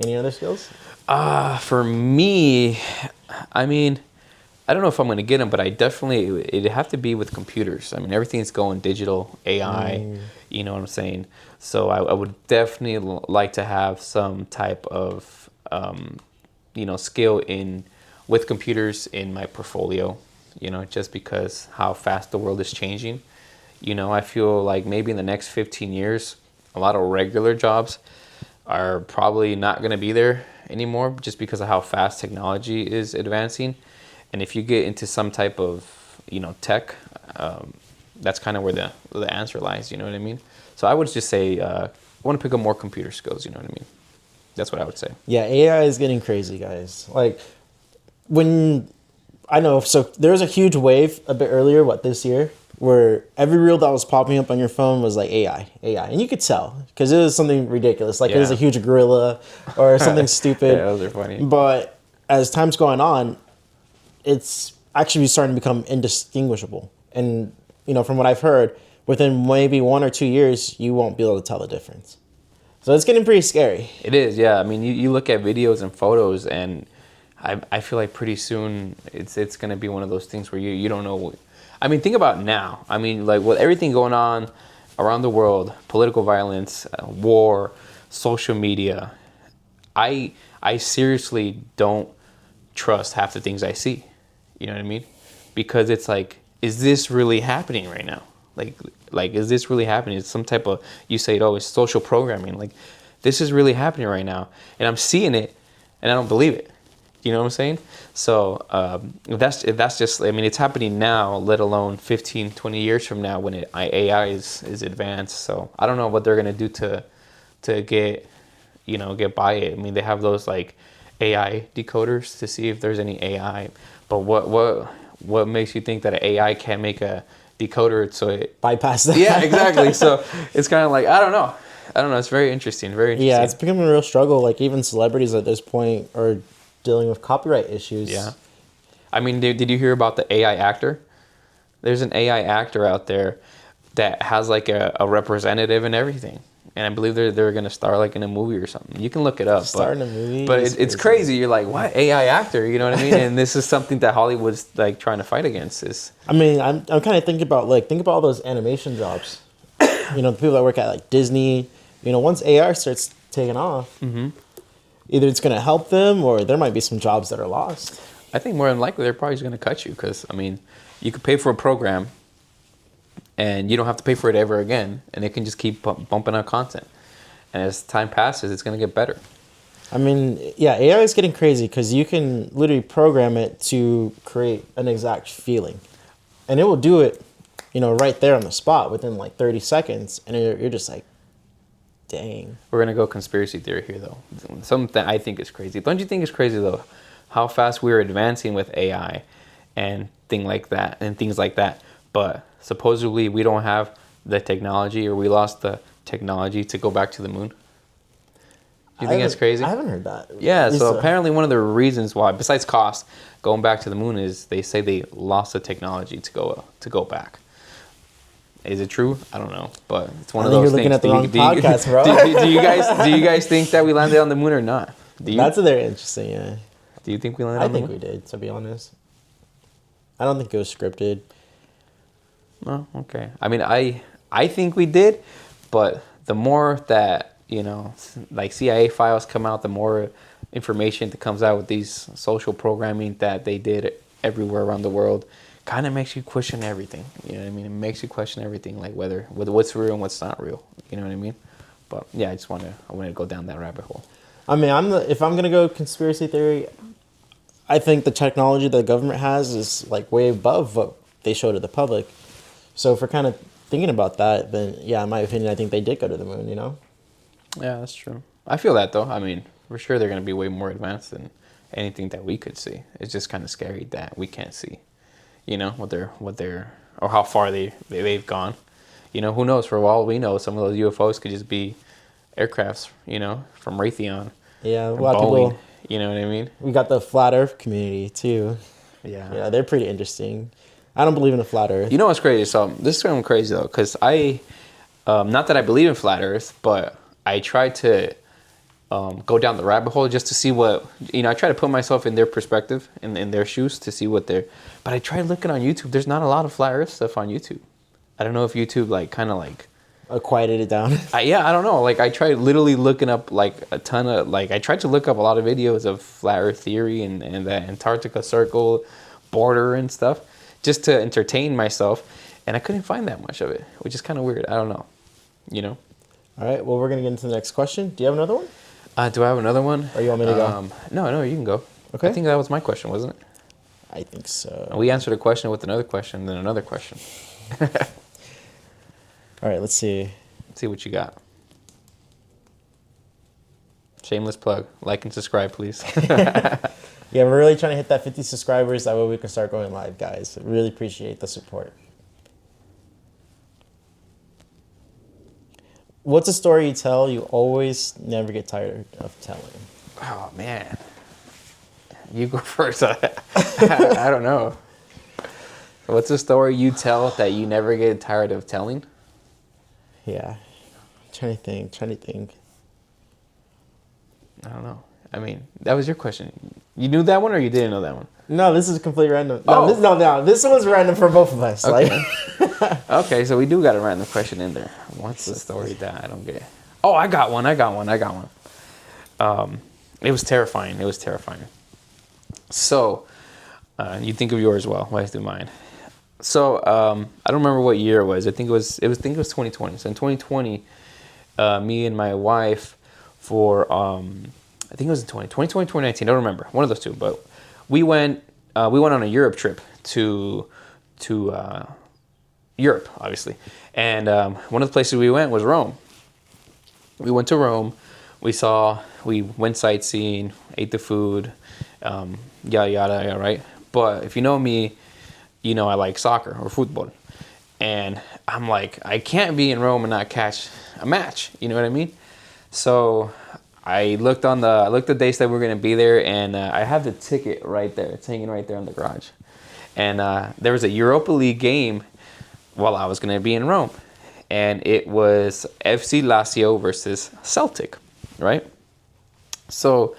Any other skills? For me, I mean, I don't know if I'm going to get them, but it'd have to be with computers. I mean, everything's going digital, AI, you know what I'm saying? So I would definitely like to have some type of, skill with computers in my portfolio, just because how fast the world is changing. I feel like maybe in the next 15 years, a lot of regular jobs are probably not going to be there anymore just because of how fast technology is advancing. And if you get into some type of, tech, that's kind of where the answer lies, you know what I mean? So I would just say, I want to pick up more computer skills, you know what I mean? That's what I would say. Yeah, AI is getting crazy, guys. Like, so there was a huge wave a bit earlier, this year, where every reel that was popping up on your phone was like AI. And you could tell, because it was something ridiculous. Like, it was a huge gorilla or something stupid. Yeah, those are funny. But as time's going on, it's actually starting to become indistinguishable. And, from what I've heard, within maybe 1 or 2 years, you won't be able to tell the difference. So it's getting pretty scary. It is, yeah. I mean, you look at videos and photos, and I feel like pretty soon it's going to be one of those things where you don't know. I mean, think about now. I mean, like with everything going on around the world, political violence, war, social media, I seriously don't trust half the things I see. You know what I mean? Because it's like, is this really happening right now? Like, is this really happening? It's some type of, you say, it's social programming. Like, this is really happening right now. And I'm seeing it, and I don't believe it. You know what I'm saying? So if that's just, I mean, it's happening now, let alone 15, 20 years from now when AI is advanced. So I don't know what they're going to do to get, get by it. I mean, they have those like AI decoders to see if there's any AI. But what makes you think that an AI can't make a decoder so it Bypass that. Yeah, exactly. So it's kind of like, I don't know. It's very interesting. Very interesting. Yeah, it's becoming a real struggle. Like even celebrities at this point are dealing with copyright issues. Yeah. I mean, did you hear about the AI actor? There's an AI actor out there that has like a representative and everything. And I believe they're going to star like in a movie or something. You can look it up. Star in a movie? But it's crazy. You're like, what? AI actor? You know what I mean? And this is something that Hollywood's like trying to fight against. I mean, I'm kind of thinking about think about all those animation jobs. The people that work at like Disney. Once AI starts taking off, either it's going to help them or there might be some jobs that are lost. I think more than likely they're probably going to cut you because, I mean, you could pay for a program and you don't have to pay for it ever again, and it can just keep bumping out content. And as time passes, it's going to get better. I mean, yeah, AI is getting crazy because you can literally program it to create an exact feeling. And it will do it, right there on the spot within like 30 seconds. And you're just like, dang. We're going to go conspiracy theory here, though. Something I think is crazy. Don't you think it's crazy, though, how fast we're advancing with AI and things like that? But supposedly we don't have the technology, or we lost the technology to go back to the moon. Do you think that's crazy? I haven't heard that. Yeah, so apparently one of the reasons why, besides cost, going back to the moon is they say they lost the technology to go back. Is it true? I don't know, but it's one of those things. You're looking at the wrong podcast, bro. Do you guys think that we landed on the moon or not? That's very interesting. Yeah. Do you think we landed on the moon? I think we did, to be honest. I don't think it was scripted. Oh, okay. I mean, I think we did, but the more that, like CIA files come out, the more information that comes out with these social programming that they did everywhere around the world, kind of makes you question everything. You know what I mean? It makes you question everything, like what's real and what's not real. You know what I mean? But yeah, I wanted to go down that rabbit hole. I mean, if I'm gonna go conspiracy theory, I think the technology that the government has is like way above what they show to the public. So if we're kind of thinking about that, then yeah, in my opinion, I think they did go to the moon. Yeah, that's true. I feel that though. I mean, for sure they're gonna be way more advanced than anything that we could see. It's just kind of scary that we can't see. What they're or how far they've gone. Who knows? For all we know, some of those UFOs could just be aircrafts. From Raytheon. Yeah, a lot of people. You know what I mean? We got the flat Earth community too. Yeah, they're pretty interesting. I don't believe in a flat Earth. You know what's crazy? So this is kind of crazy though, because not that I believe in flat Earth, but I try to go down the rabbit hole just to see what I try to put myself in their perspective, in their shoes, to see what they're. But I tried looking on YouTube. There's not a lot of flat Earth stuff on YouTube. I don't know if YouTube quieted it down. I don't know. Like I tried literally looking up like a ton of I tried to look up a lot of videos of flat Earth theory and the Antarctica Circle border and stuff, just to entertain myself, and I couldn't find that much of it, which is kind of weird. I don't know. All right. Well, we're gonna get into the next question. Do you have another one? Do I have another one? Or you want me to go? No, you can go. Okay. I think that was my question, wasn't it? I think so. We answered a question with another question, then another question. All right. Let's see. Let's see what you got. Shameless plug. Like and subscribe, please. Yeah, we're really trying to hit that 50 subscribers. That way we can start going live, guys. Really appreciate the support. What's a story you tell you always never get tired of telling? Oh, man. You go first. I don't know. What's a story you tell that you never get tired of telling? Yeah. Trying to think. I don't know. I mean, that was your question. You knew that one or you didn't know that one? No, this is completely random. Oh. This one's random for both of us. Okay. Okay, so we do got a random question in there. What's the story that I don't get? Oh, I got one. It was terrifying. So, you think of yours well. Why do mine? So, I don't remember what year it was. I think it was 2020. So in 2020, me and my wife, for I think it was in 2020, 2019. I don't remember. One of those two. But we went on a Europe trip to Europe, obviously. And one of the places we went was Rome. We went to Rome. We went sightseeing, ate the food, yada, yada, right? But if you know me, you know I like soccer or football. And I'm like, I can't be in Rome and not catch a match. You know what I mean? So I looked the dates that we're going to be there, and I have the ticket right there. It's hanging right there in the garage. And there was a Europa League game while I was going to be in Rome. And it was FC Lazio versus Celtic, right? So,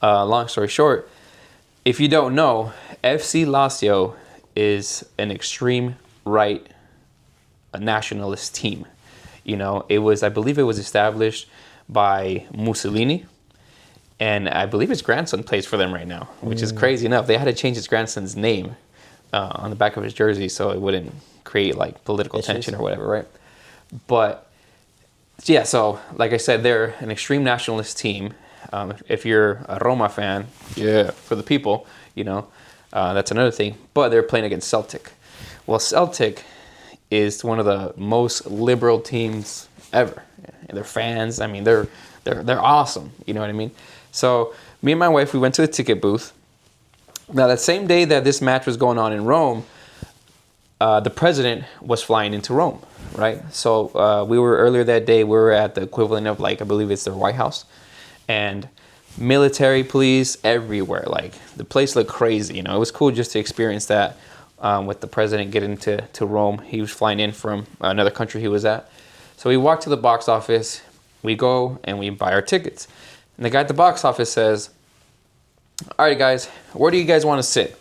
long story short, if you don't know, FC Lazio is an extreme right nationalist team. You know, I believe it was established by Mussolini, and I believe his grandson plays for them right now, which is crazy enough. They had to change his grandson's name on the back of his jersey so it wouldn't create like political tension or whatever, right? But yeah, so like I said, they're an extreme nationalist team. If you're a Roma fan, yeah, for the people, you know, that's another thing. But they're playing against Celtic. Well, Celtic is one of the most liberal teams ever. And their fans, I mean, they're awesome. You know what I mean? So me and my wife, we went to the ticket booth. Now, that same day that this match was going on in Rome, the president was flying into Rome, right? So we were earlier that day, we were at the equivalent of like, I believe it's their White House. And military police everywhere. Like the place looked crazy. You know, it was cool just to experience that with the president getting to Rome. He was flying in from another country he was at. So we walk to the box office. We go and we buy our tickets. And the guy at the box office says, all right, guys, where do you guys want to sit?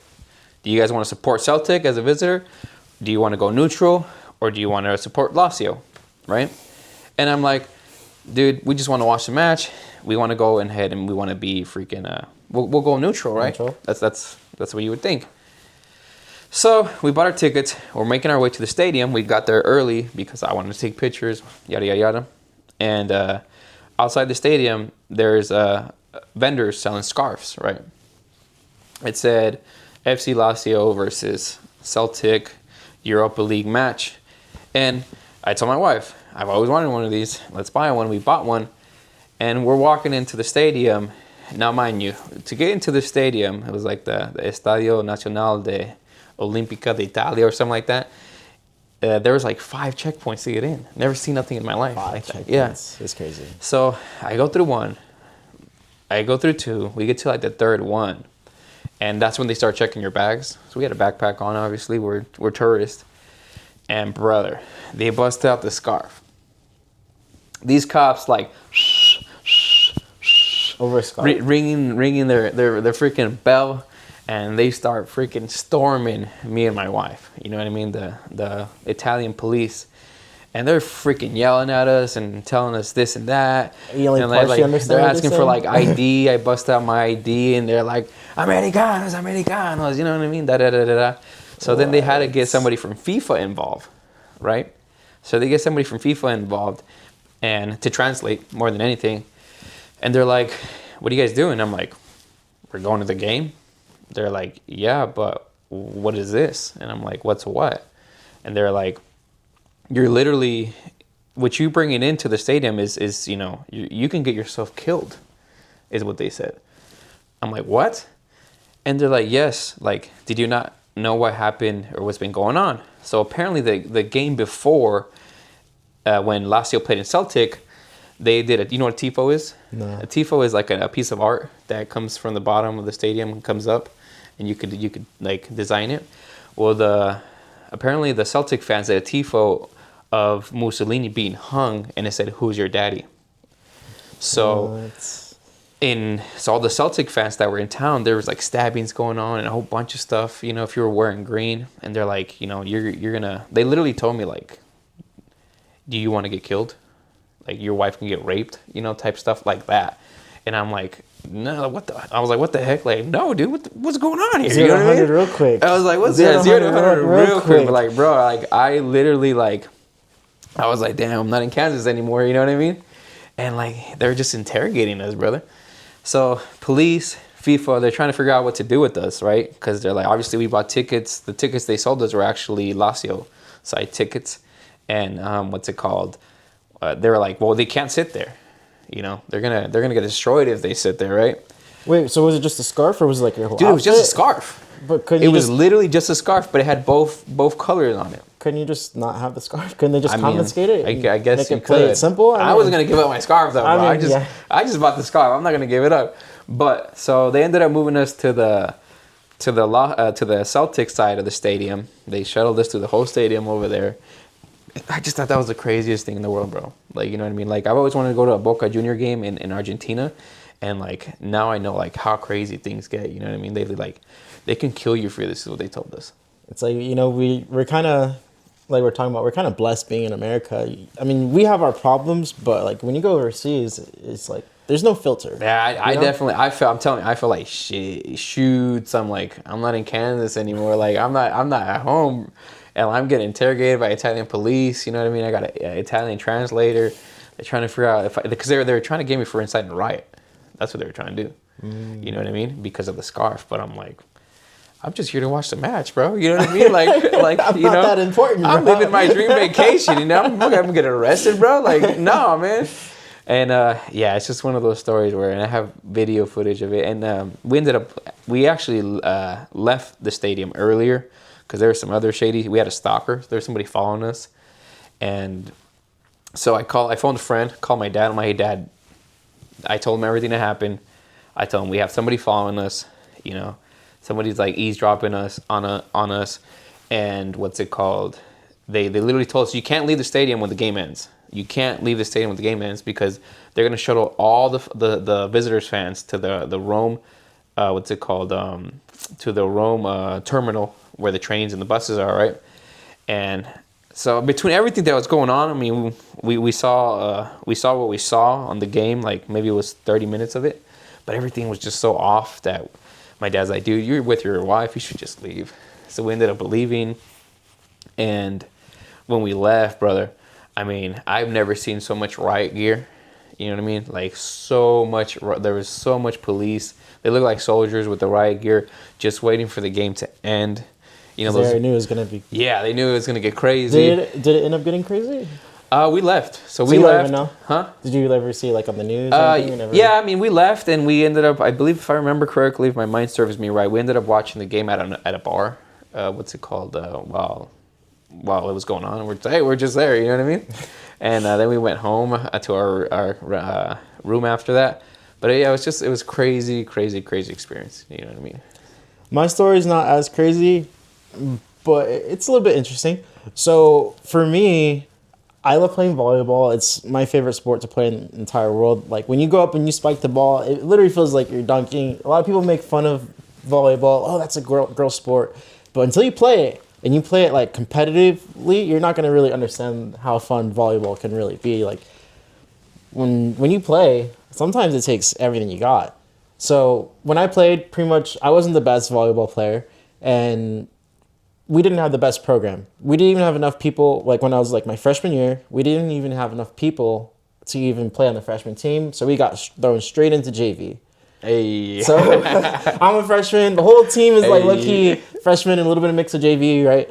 Do you guys want to support Celtic as a visitor? Do you want to go neutral? Or do you want to support Lazio? Right? And I'm like, dude, we just want to watch the match. We want to go ahead and we want to be freaking, we'll go neutral, right? Neutral. That's what you would think. So we bought our tickets. We're making our way to the stadium. We got there early because I wanted to take pictures, yada, yada, yada. And outside the stadium, there's vendors selling scarves, right? It said FC Lazio versus Celtic Europa League match. And I told my wife, I've always wanted one of these. Let's buy one. We bought one. And we're walking into the stadium. Now, mind you, to get into the stadium, it was like the Estadio Nacional de Olimpica de Italia or something like that. There was like 5 checkpoints to get in. Never seen nothing in my life. 5 like checkpoints. Yeah. It's crazy. So I go through 1. I go through 2. We get to like the 3rd one. And that's when they start checking your bags. So we had a backpack on, obviously. We're tourists. And brother, they bust out the scarf. These cops like over a scarf, ringing their freaking bell, and they start freaking storming me and my wife. You know what I mean? The Italian police, and they're freaking yelling at us and telling us this and that. You only and partially understand. They're asking for like ID. I bust out my ID, and they're like, "Americanos, Americanos." You know what I mean? Da da da da da. So then they had to get somebody from FIFA involved, right? So they get somebody from FIFA involved, and to translate more than anything. And they're like, what are you guys doing? I'm like, we're going to the game. They're like, yeah, but what is this? And I'm like, what's what? And they're like, you're literally, what you bringing into the stadium is you know, you can get yourself killed, is what they said. I'm like, what? And they're like, yes, like, did you not know what happened or what's been going on? So apparently the game before, when Lazio played in Celtic, they did you know what a tifo is? No. A tifo is like a piece of art that comes from the bottom of the stadium and comes up, and you could like design it. Well, apparently the Celtic fans had a tifo of Mussolini being hung, and it said, "Who's your daddy?" So so all the Celtic fans that were in town, there was like stabbings going on and a whole bunch of stuff. You know, if you were wearing green, and they're like, you know, you're gonna. They literally told me like, do you want to get killed? Like your wife can get raped, you know, type stuff like that. And I'm like, no, I was like, what the heck? Like, no, dude, what's going on here? 0 to 100 real quick. I was like, what's that? 0 to 100 real quick. But like, bro, like I literally like, I was like, damn, I'm not in Kansas anymore. You know what I mean? And like, they're just interrogating us, brother. So police, FIFA, they're trying to figure out what to do with us, right? Because they're like, obviously we bought tickets. The tickets they sold us were actually Lazio side tickets, and what's it called? They were like, well, they can't sit there. You know, they're gonna get destroyed if they sit there, right? Wait, so was it just a scarf or was it like your whole Dude, it was just a outfit? scarf. But couldn't It you was just, literally just a scarf, but it had both colors on it. couldn't you just not have the scarf? Couldn't they just I mean, confiscate it? I guess make you it play could. it simple. I mean, wasn't gonna give up my scarf though, bro. I mean, yeah. I just bought the scarf. I'm not gonna give it up. But so they ended up moving us to the Celtics side of the stadium. They shuttled us to the whole stadium over there. I just thought that was the craziest thing in the world, bro. Like, you know what I mean? Like, I've always wanted to go to a Boca Junior game in Argentina, and like now I know like how crazy things get. You know what I mean? They can kill you for this. Is what they told us. It's like, we're kind of like we're talking about. We're kind of blessed being in America. I mean, we have our problems, but like when you go overseas, it's like there's no filter. Yeah, I know? definitely. I'm telling you, I feel like shit. Shoots. I'm like, I'm not in Kansas anymore. Like, I'm not at home, and I'm getting interrogated by Italian police. You know what I mean? I got an Italian translator. They're trying to figure out because they were trying to get me for inciting a riot. That's what they were trying to do. You know what I mean? Because of the scarf. But I'm like, I'm just here to watch the match, bro. You know what I mean? Like I'm you not know, that important, I'm bro. living my dream vacation. You know, I'm gonna get arrested, bro. Like, no, man. And yeah, it's just one of those stories where, and I have video footage of it. And we actually left the stadium earlier because there was some other shady. We had a stalker. There was somebody following us, and so I phoned a friend, called my dad. I'm like, hey, Dad, I told him everything that happened. I told him we have somebody following us. You know, somebody's like eavesdropping us on us, and what's it called? They literally told us you can't leave the stadium when the game ends. You can't leave the stadium when the game ends because they're gonna shuttle all the visitors fans to the Rome, what's it called? To the Rome terminal where the trains and the buses are, right? And so between everything that was going on, I mean, we saw what we saw on the game. Like maybe it was 30 minutes of it, but everything was just so off that my dad's like, dude, you're with your wife, you should just leave. So we ended up leaving, and when we left, brother, I mean, I've never seen so much riot gear. You know what I mean? Like so much. There was so much police. They looked like soldiers with the riot gear, just waiting for the game to end. You know, They knew it was gonna be. Yeah, they knew it was gonna get crazy. Did it end up getting crazy? We left. So So we you don't left. even know? Huh? Did you ever see like on the news? Or anything? You never... Yeah, I mean, we left and we ended up. I believe, if I remember correctly, if my mind serves me right, we ended up watching the game at a bar. What's it called? While it was going on, and we're just there. You know what I mean? And then we went home to our room after that. But yeah, it was crazy experience. You know what I mean? My story's not as crazy, but it's a little bit interesting. So for me, I love playing volleyball. It's my favorite sport to play in the entire world. Like when you go up and you spike the ball, it literally feels like you're dunking. A lot of people make fun of volleyball. Oh, that's a girl sport. But until you play it, and you play it like competitively, you're not gonna really understand how fun volleyball can really be. Like when you play, sometimes it takes everything you got. So when I played, pretty much I wasn't the best volleyball player, and we didn't have the best program. We didn't even have enough people. Like when I was like my freshman year, we didn't even have enough people to even play on the freshman team. So we got thrown straight into JV. Hey. So I'm a freshman. The whole team is like lucky freshman and a little bit of mix of JV, right?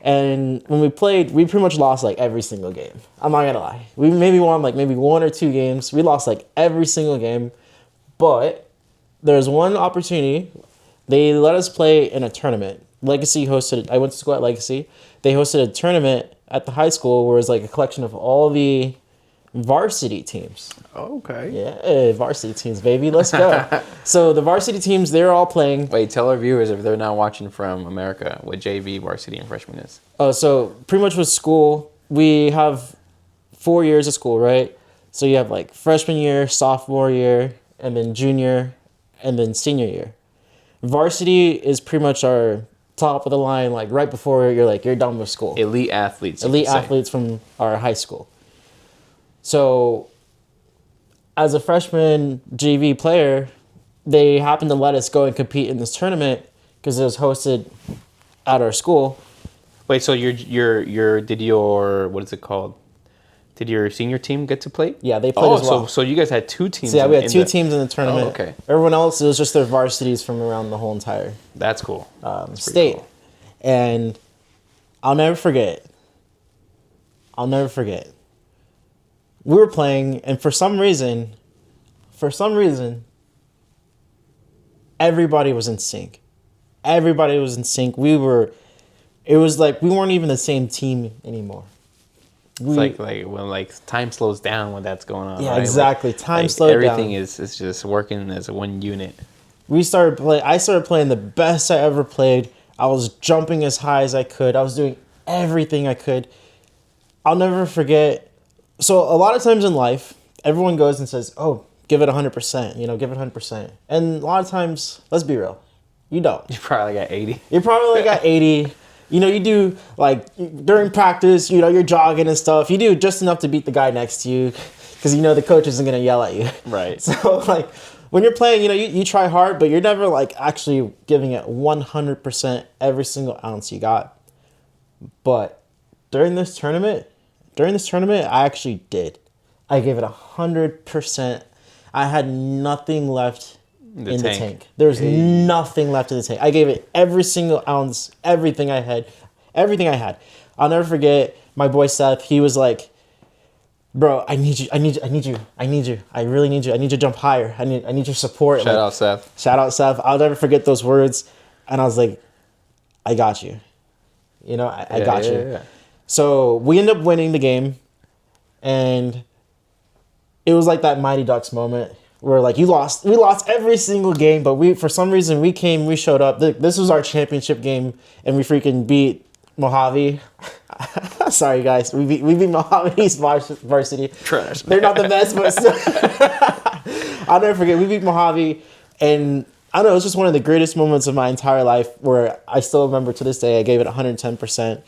And when we played, we pretty much lost like every single game. I'm not gonna lie. We maybe won like maybe 1 or 2 games. We lost like every single game. But there's one opportunity. They let us play in a tournament. Legacy hosted. I went to school at Legacy. They hosted a tournament at the high school where it was like a collection of all the varsity teams. Okay. Yeah, varsity teams, baby. Let's go. So the varsity teams, they're all playing. Wait, tell our viewers if they're not watching from America what JV, varsity, and freshman is. Oh, so pretty much with school, we have 4 years of school, right? So you have like freshman year, sophomore year, and then junior, and then senior year. Varsity is pretty much our top of the line, like right before you're done with school. Elite athletes. Elite athletes from our high school. So as a freshman JV player, they happened to let us go and compete in this tournament because it was hosted at our school. Wait, so your what is it called? Did your senior team get to play? Yeah, they played as well. So you guys had 2 teams. So yeah, we had 2 teams in the tournament. Oh, okay. Everyone else, it was just their varsities from around the whole entire That's cool. That's pretty state. cool. And I'll never forget. We were playing, and for some reason, everybody was in sync. Everybody was in sync. It was like we weren't even the same team anymore. It's like when time slows down when that's going on. Yeah, right? exactly. Time slowed down. Everything is just working as one unit. I started playing the best I ever played. I was jumping as high as I could. I was doing everything I could. I'll never forget. So a lot of times in life, everyone goes and says, "Oh, give it 100%." Give it 100%. And a lot of times, let's be real, you don't. You probably got 80. You probably got 80. You do, like, during practice, you're jogging and stuff. You do just enough to beat the guy next to you because the coach isn't going to yell at you. Right. So, like, when you're playing, you try hard, but you're never, like, actually giving it 100% every single ounce you got. But during this tournament, I actually did. I gave it 100%. I had nothing left in the tank. There was nothing left in the tank. I gave it every single ounce, everything I had. I'll never forget my boy Seth. He was like, "Bro, I need you. I really need you. I need you to jump higher. I need your support." Shout out Seth. I'll never forget those words. And I was like, "I got you. I got you." Yeah. So we ended up winning the game, and it was like that Mighty Ducks moment where, like, we lost every single game, but for some reason we showed up. This was our championship game, and we freaking beat Mojave. Sorry guys, we beat Mojave's varsity. Trash. They're not the best, but still. I'll never forget, we beat Mojave, and I don't know, it was just one of the greatest moments of my entire life where I still remember to this day. I gave it 110%,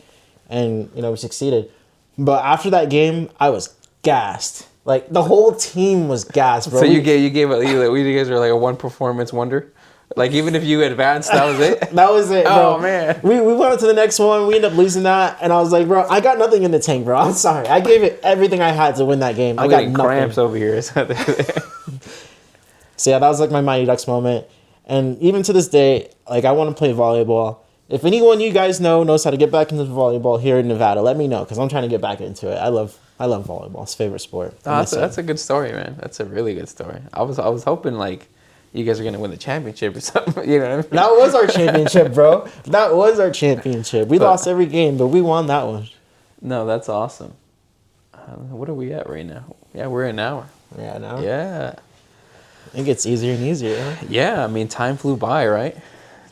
and we succeeded. But after that game, I was gassed. Like, the whole team was gassed, bro. So you guys were like a one performance wonder? Like, even if you advanced, that was it? That was it, bro. Oh, man. We went on to the next one. We ended up losing that. And I was like, bro, I got nothing in the tank, bro. I'm sorry. I gave it everything I had to win that game. I'm got getting nothing. cramps over here. So, yeah, that was like my Mighty Ducks moment. And even to this day, like, I want to play volleyball. If anyone you guys knows how to get back into volleyball here in Nevada, let me know, because I'm trying to get back into it. I love volleyball. It's favorite sport. Oh, that's a good story, man. That's a really good story. I was hoping, like, you guys are going to win the championship or something. You know what I mean? That was our championship, bro. That was our championship. We lost every game, but we won that one. No, that's awesome. What are we at right now? Yeah, we're at an hour. Yeah, now? Yeah. It gets easier and easier. Huh? Yeah, I mean, time flew by, right?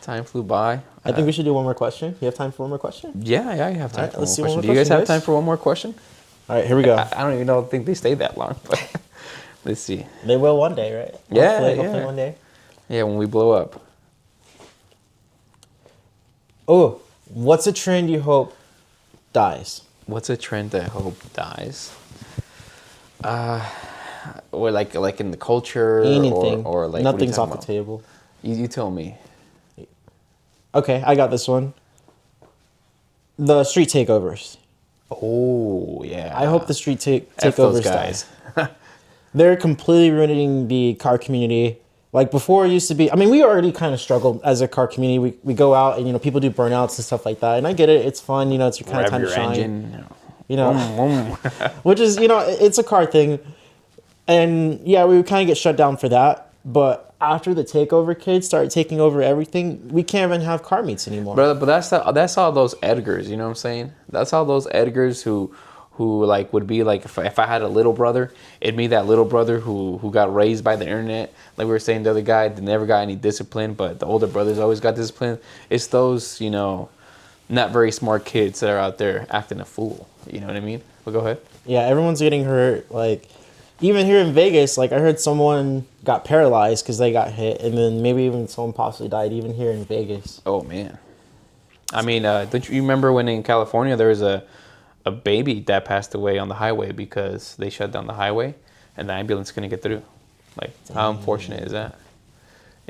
Time flew by. I think we should do one more question. You have time for one more question? Yeah, I have time for one more question. Do you guys question, have guys? time for one more question? All right, here we go. I don't even think they stay that long, but let's see. They will one day, right? Yeah, Hopefully one day. Yeah, when we blow up. Oh, what's a trend you hope dies? What's a trend that I hope dies? Or like in the culture, Anything. or like nothing's off the table. You tell me. Okay, I got this one. The street takeovers. Oh yeah. I hope the street F those takeovers guys. die. They're completely ruining the car community. Like, before, it used to be, I mean, we already kind of struggled as a car community. We go out and, people do burnouts and stuff like that. And I get it. It's fun. It's your kind of time to shine. Engine. Which is, it's a car thing. And, yeah, we would kind of get shut down for that. But after the takeover kids started taking over everything, we can't even have car meets anymore. But that's all those Edgars, you know what I'm saying? That's all those Edgars who like would be like, if I had a little brother, it'd be that little brother who got raised by the internet. Like we were saying, the other guy that never got any discipline, but the older brothers always got discipline. It's those, not very smart kids that are out there acting a fool. You know what I mean? Well, go ahead. Yeah, everyone's getting hurt. Like, even here in Vegas, like, I heard someone got paralyzed because they got hit, and then maybe even someone possibly died even here in Vegas. Oh, man. I mean, don't you remember when in California there was a baby that passed away on the highway because they shut down the highway and the ambulance couldn't get through? Like, how unfortunate is that?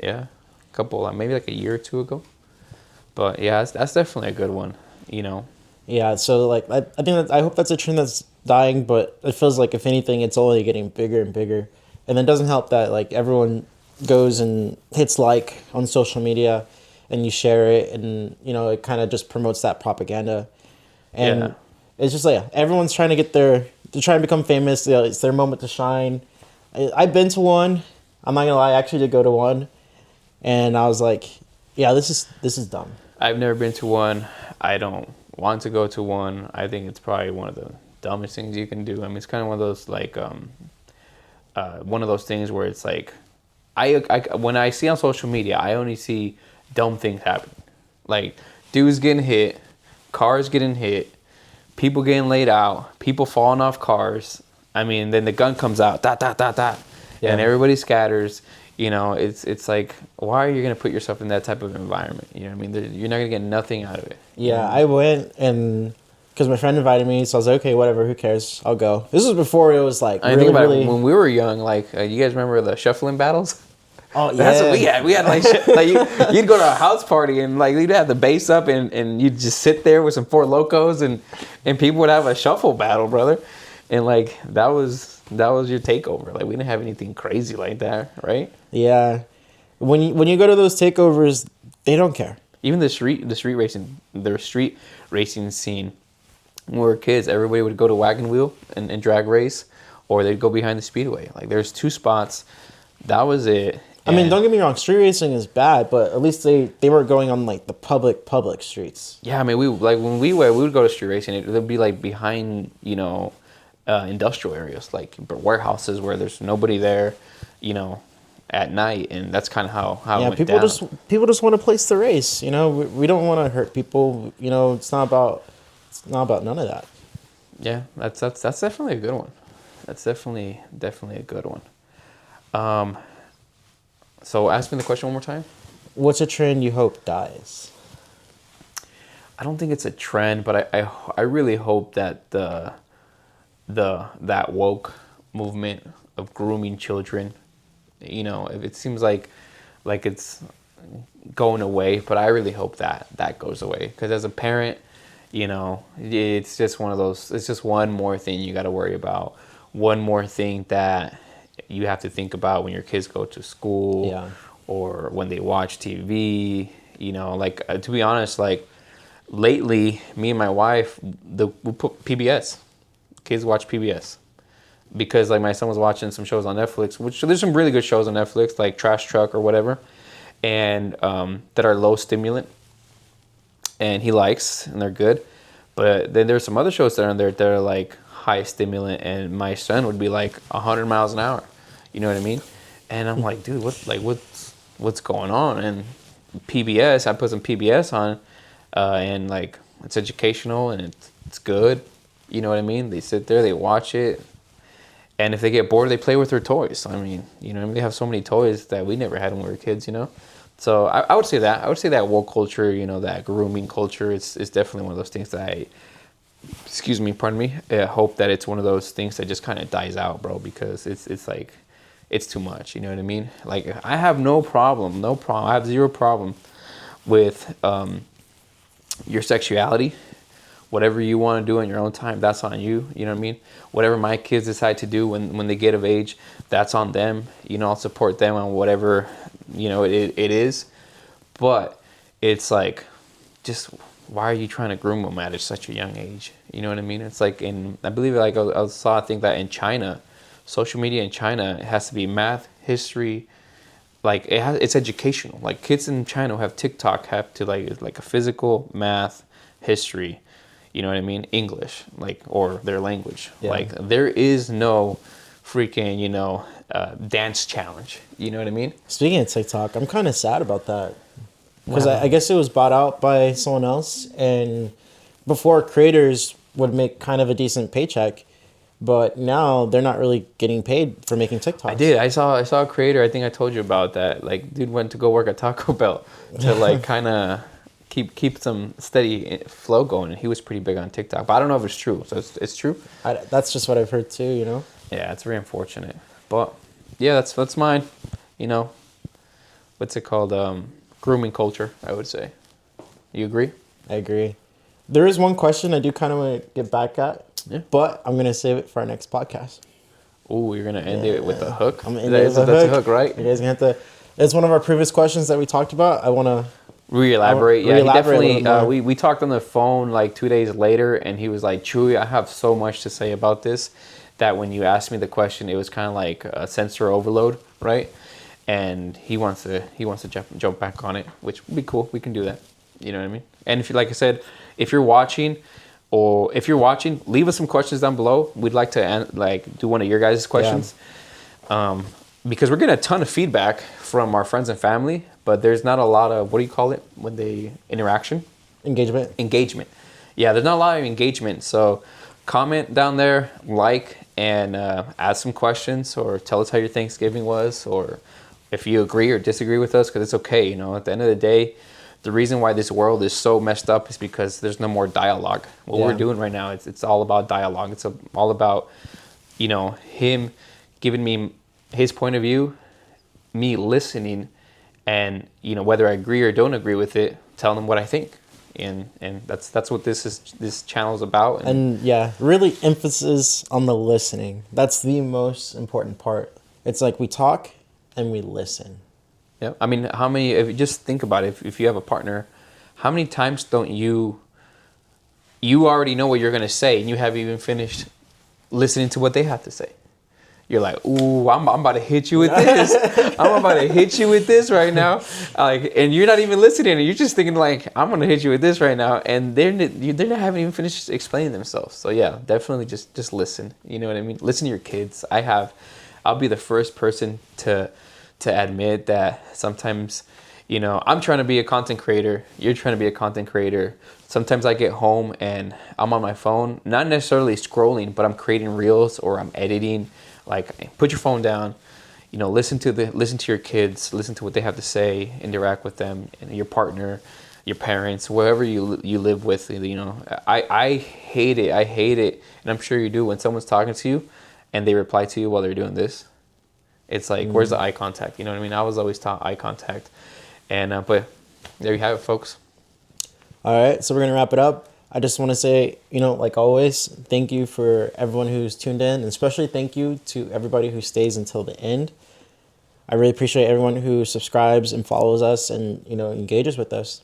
Yeah, maybe like a year or two ago. But yeah, that's definitely a good one. Yeah, so like I think I hope that's a trend that's dying, but it feels like if anything, it's only getting bigger and bigger, and it doesn't help that like everyone goes and hits like on social media, and you share it, and you know it kind of just promotes that propaganda, Yeah. and it's just like everyone's trying to get their to try and become famous. You know, it's their moment to shine. I've been to one. I'm not gonna lie, I actually did go to one, and I was like, yeah, this is dumb. I've never been to one. I don't want to go to one. I think it's probably one of the dumbest things you can do. I mean, it's kind of one of those like one of those things where it's like I when I see on social media, I only see dumb things happen. Like dudes getting hit, cars getting hit, people getting laid out, people falling off cars. I mean, then the gun comes out, dot dot dot dot, Yeah. and everybody scatters. You know, it's like, why are you gonna put yourself in that type of environment? You know what I mean? You're not gonna get nothing out of it. Yeah, I went and because my friend invited me, so I was like, okay, whatever, who cares? I'll go. This was before it was like I really, think about really. it when we were young. Like, you guys remember the shuffling battles? Oh That's what we yeah, had. We had like, you'd go to a house party and like you'd have the bass up and you'd just sit there with some Four Locos and people would have a shuffle battle, brother. And like that was your takeover. Like we didn't have anything crazy like that, right? yeah. When you go to those takeovers, they don't care. Even the street racing scene. When we were kids, everybody would go to Wagon Wheel and drag race, or they'd go behind the speedway. Like there's two spots. That was it. I mean, And don't get me wrong, street racing is bad, but at least they weren't going on like the public streets. yeah, I mean, we like when we would go to street racing. It would be like behind, industrial areas, like warehouses where there's nobody there, you know, at night, and that's kind of how it Yeah, went down. people just want to place the race. You know, we don't want to hurt people. You know, it's not about none of that. Yeah, that's definitely a good one. That's definitely a good one. So ask me the question one more time. What's a trend you hope dies? I don't think it's a trend, but I really hope that that woke movement of grooming children, if it seems like it's going away, but I really hope that goes away, because as a parent, it's just one of those, it's just one more thing you got to worry about, one more thing that you have to think about when your kids go to school, Yeah. or when they watch TV. To be honest, like lately, me and my wife, we put PBS. Kids watch PBS because like my son was watching some shows on Netflix, which there's some really good shows on Netflix, like Trash Truck or whatever, and that are low stimulant, and he likes, and they're good. But then there's some other shows that are on there that are like high stimulant, and my son would be like 100 miles an hour. You know what I mean? And I'm like, dude, what's going on? And PBS, I put some PBS on, and like it's educational and it's good. You know what I mean? They sit there, they watch it, and if they get bored, they play with their toys. I mean, they have so many toys that we never had when we were kids. So I would say that. I would say that woke culture, that grooming culture is definitely one of those things that I hope that it's one of those things that just kind of dies out, bro, because it's like, it's too much. You know what I mean? Like, I have no problem. I have zero problem with your sexuality. Whatever you want to do in your own time, that's on you. You know what I mean? Whatever my kids decide to do when they get of age, that's on them. I'll support them on whatever, it is. But it's like, just why are you trying to groom them at such a young age? You know what I mean? It's like I believe like I think that in China, social media in China, it has to be math, history, like it's educational. Like kids in China who have TikTok have to like a physical, math, history. You know what I mean? English, or their language. Yeah. Like there is no freaking, dance challenge. You know what I mean? Speaking of TikTok, I'm kind of sad about that because Wow. I guess it was bought out by someone else, and before creators would make kind of a decent paycheck, but now they're not really getting paid for making TikToks. I did. I saw a creator. I think I told you about that. Like, dude went to go work at Taco Bell to like kind of keep some steady flow going. And he was pretty big on TikTok, but I don't know if it's true. So it's true. That's just what I've heard too. Yeah, it's very unfortunate. But yeah, that's mine. What's it called? Grooming culture, I would say. You agree? I agree. There is one question I do kind of want to get back at, Yeah. but I'm gonna save it for our next podcast. Oh, you're gonna end it with a hook. I'm gonna That is- that's a hook, right? You guys gonna have to. It's one of our previous questions that we talked about. I want to. Re-elaborate. Yeah, he Re-elaborate a definitely. little more. We talked on the phone like 2 days later, and he was like, "Chewy, I have so much to say about this that when you asked me the question, it was kind of like a sensor overload, right?" And he wants to jump back on it, which would be cool. We can do that. You know what I mean? And if you, like I said, if you're watching, leave us some questions down below. We'd like to do one of your guys' questions. Because we're getting a ton of feedback from our friends and family, but there's not a lot of, what do you call it when they interaction? Engagement. Yeah, there's not a lot of engagement. So comment down there, like, and ask some questions, or tell us how your Thanksgiving was, or if you agree or disagree with us, because it's okay. You know, at the end of the day, the reason why this world is so messed up is because there's no more dialogue. What we're doing right now, it's all about dialogue. It's all about, you know, him giving me his point of view, me listening, and, you know, whether I agree or don't agree with it, telling him what I think. And that's what this channel is about. And yeah, really emphasis on the listening. That's the most important part. It's like we talk and we listen. Yeah, I mean, how many? If you just think about it, if you have a partner, how many times don't you already know what you're gonna say, and you haven't even finished listening to what they have to say? You're like, ooh, I'm about to hit you with this. I'm about to hit you with this right now. Like, and you're not even listening. You're just thinking like, I'm gonna hit you with this right now, and they haven't even finished explaining themselves. So yeah, definitely just listen. You know what I mean? Listen to your kids. I'll be the first person to admit that sometimes, you know, I'm trying to be a content creator. You're trying to be a content creator. Sometimes I get home and I'm on my phone, not necessarily scrolling, but I'm creating reels or I'm editing. Like, put your phone down, you know, listen to your kids, listen to what they have to say, interact with them, and your partner, your parents, whoever you live with. You know, I hate it, and I'm sure you do, when someone's talking to you and they reply to you while they're doing this. It's like, where's the eye contact? You know what I mean? I was always taught eye contact, and but there you have it, folks. All right, so we're gonna wrap it up. I just want to say, you know, like always, thank you for everyone who's tuned in, and especially thank you to everybody who stays until the end. I really appreciate everyone who subscribes and follows us and, you know, engages with us.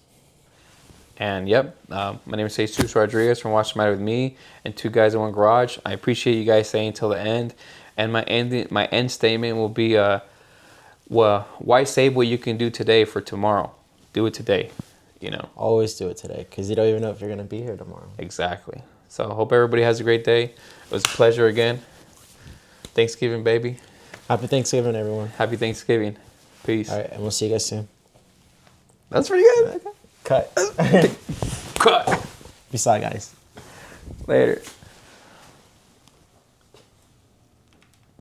And yep, my name is Jesus Rodriguez from Watch the Matter with Me and Two Guys in One Garage. I appreciate you guys staying until the end. And my end statement will be, well, why save what you can do today for tomorrow? Do it today. You know, always do it today, because you don't even know if you're going to be here tomorrow. Exactly. So I hope everybody has a great day. It was a pleasure again. Thanksgiving, baby. Happy Thanksgiving, everyone. Happy Thanksgiving. Peace. All right, and we'll see you guys soon. That's pretty good. Cut. Cut. Peace out, guys. Later.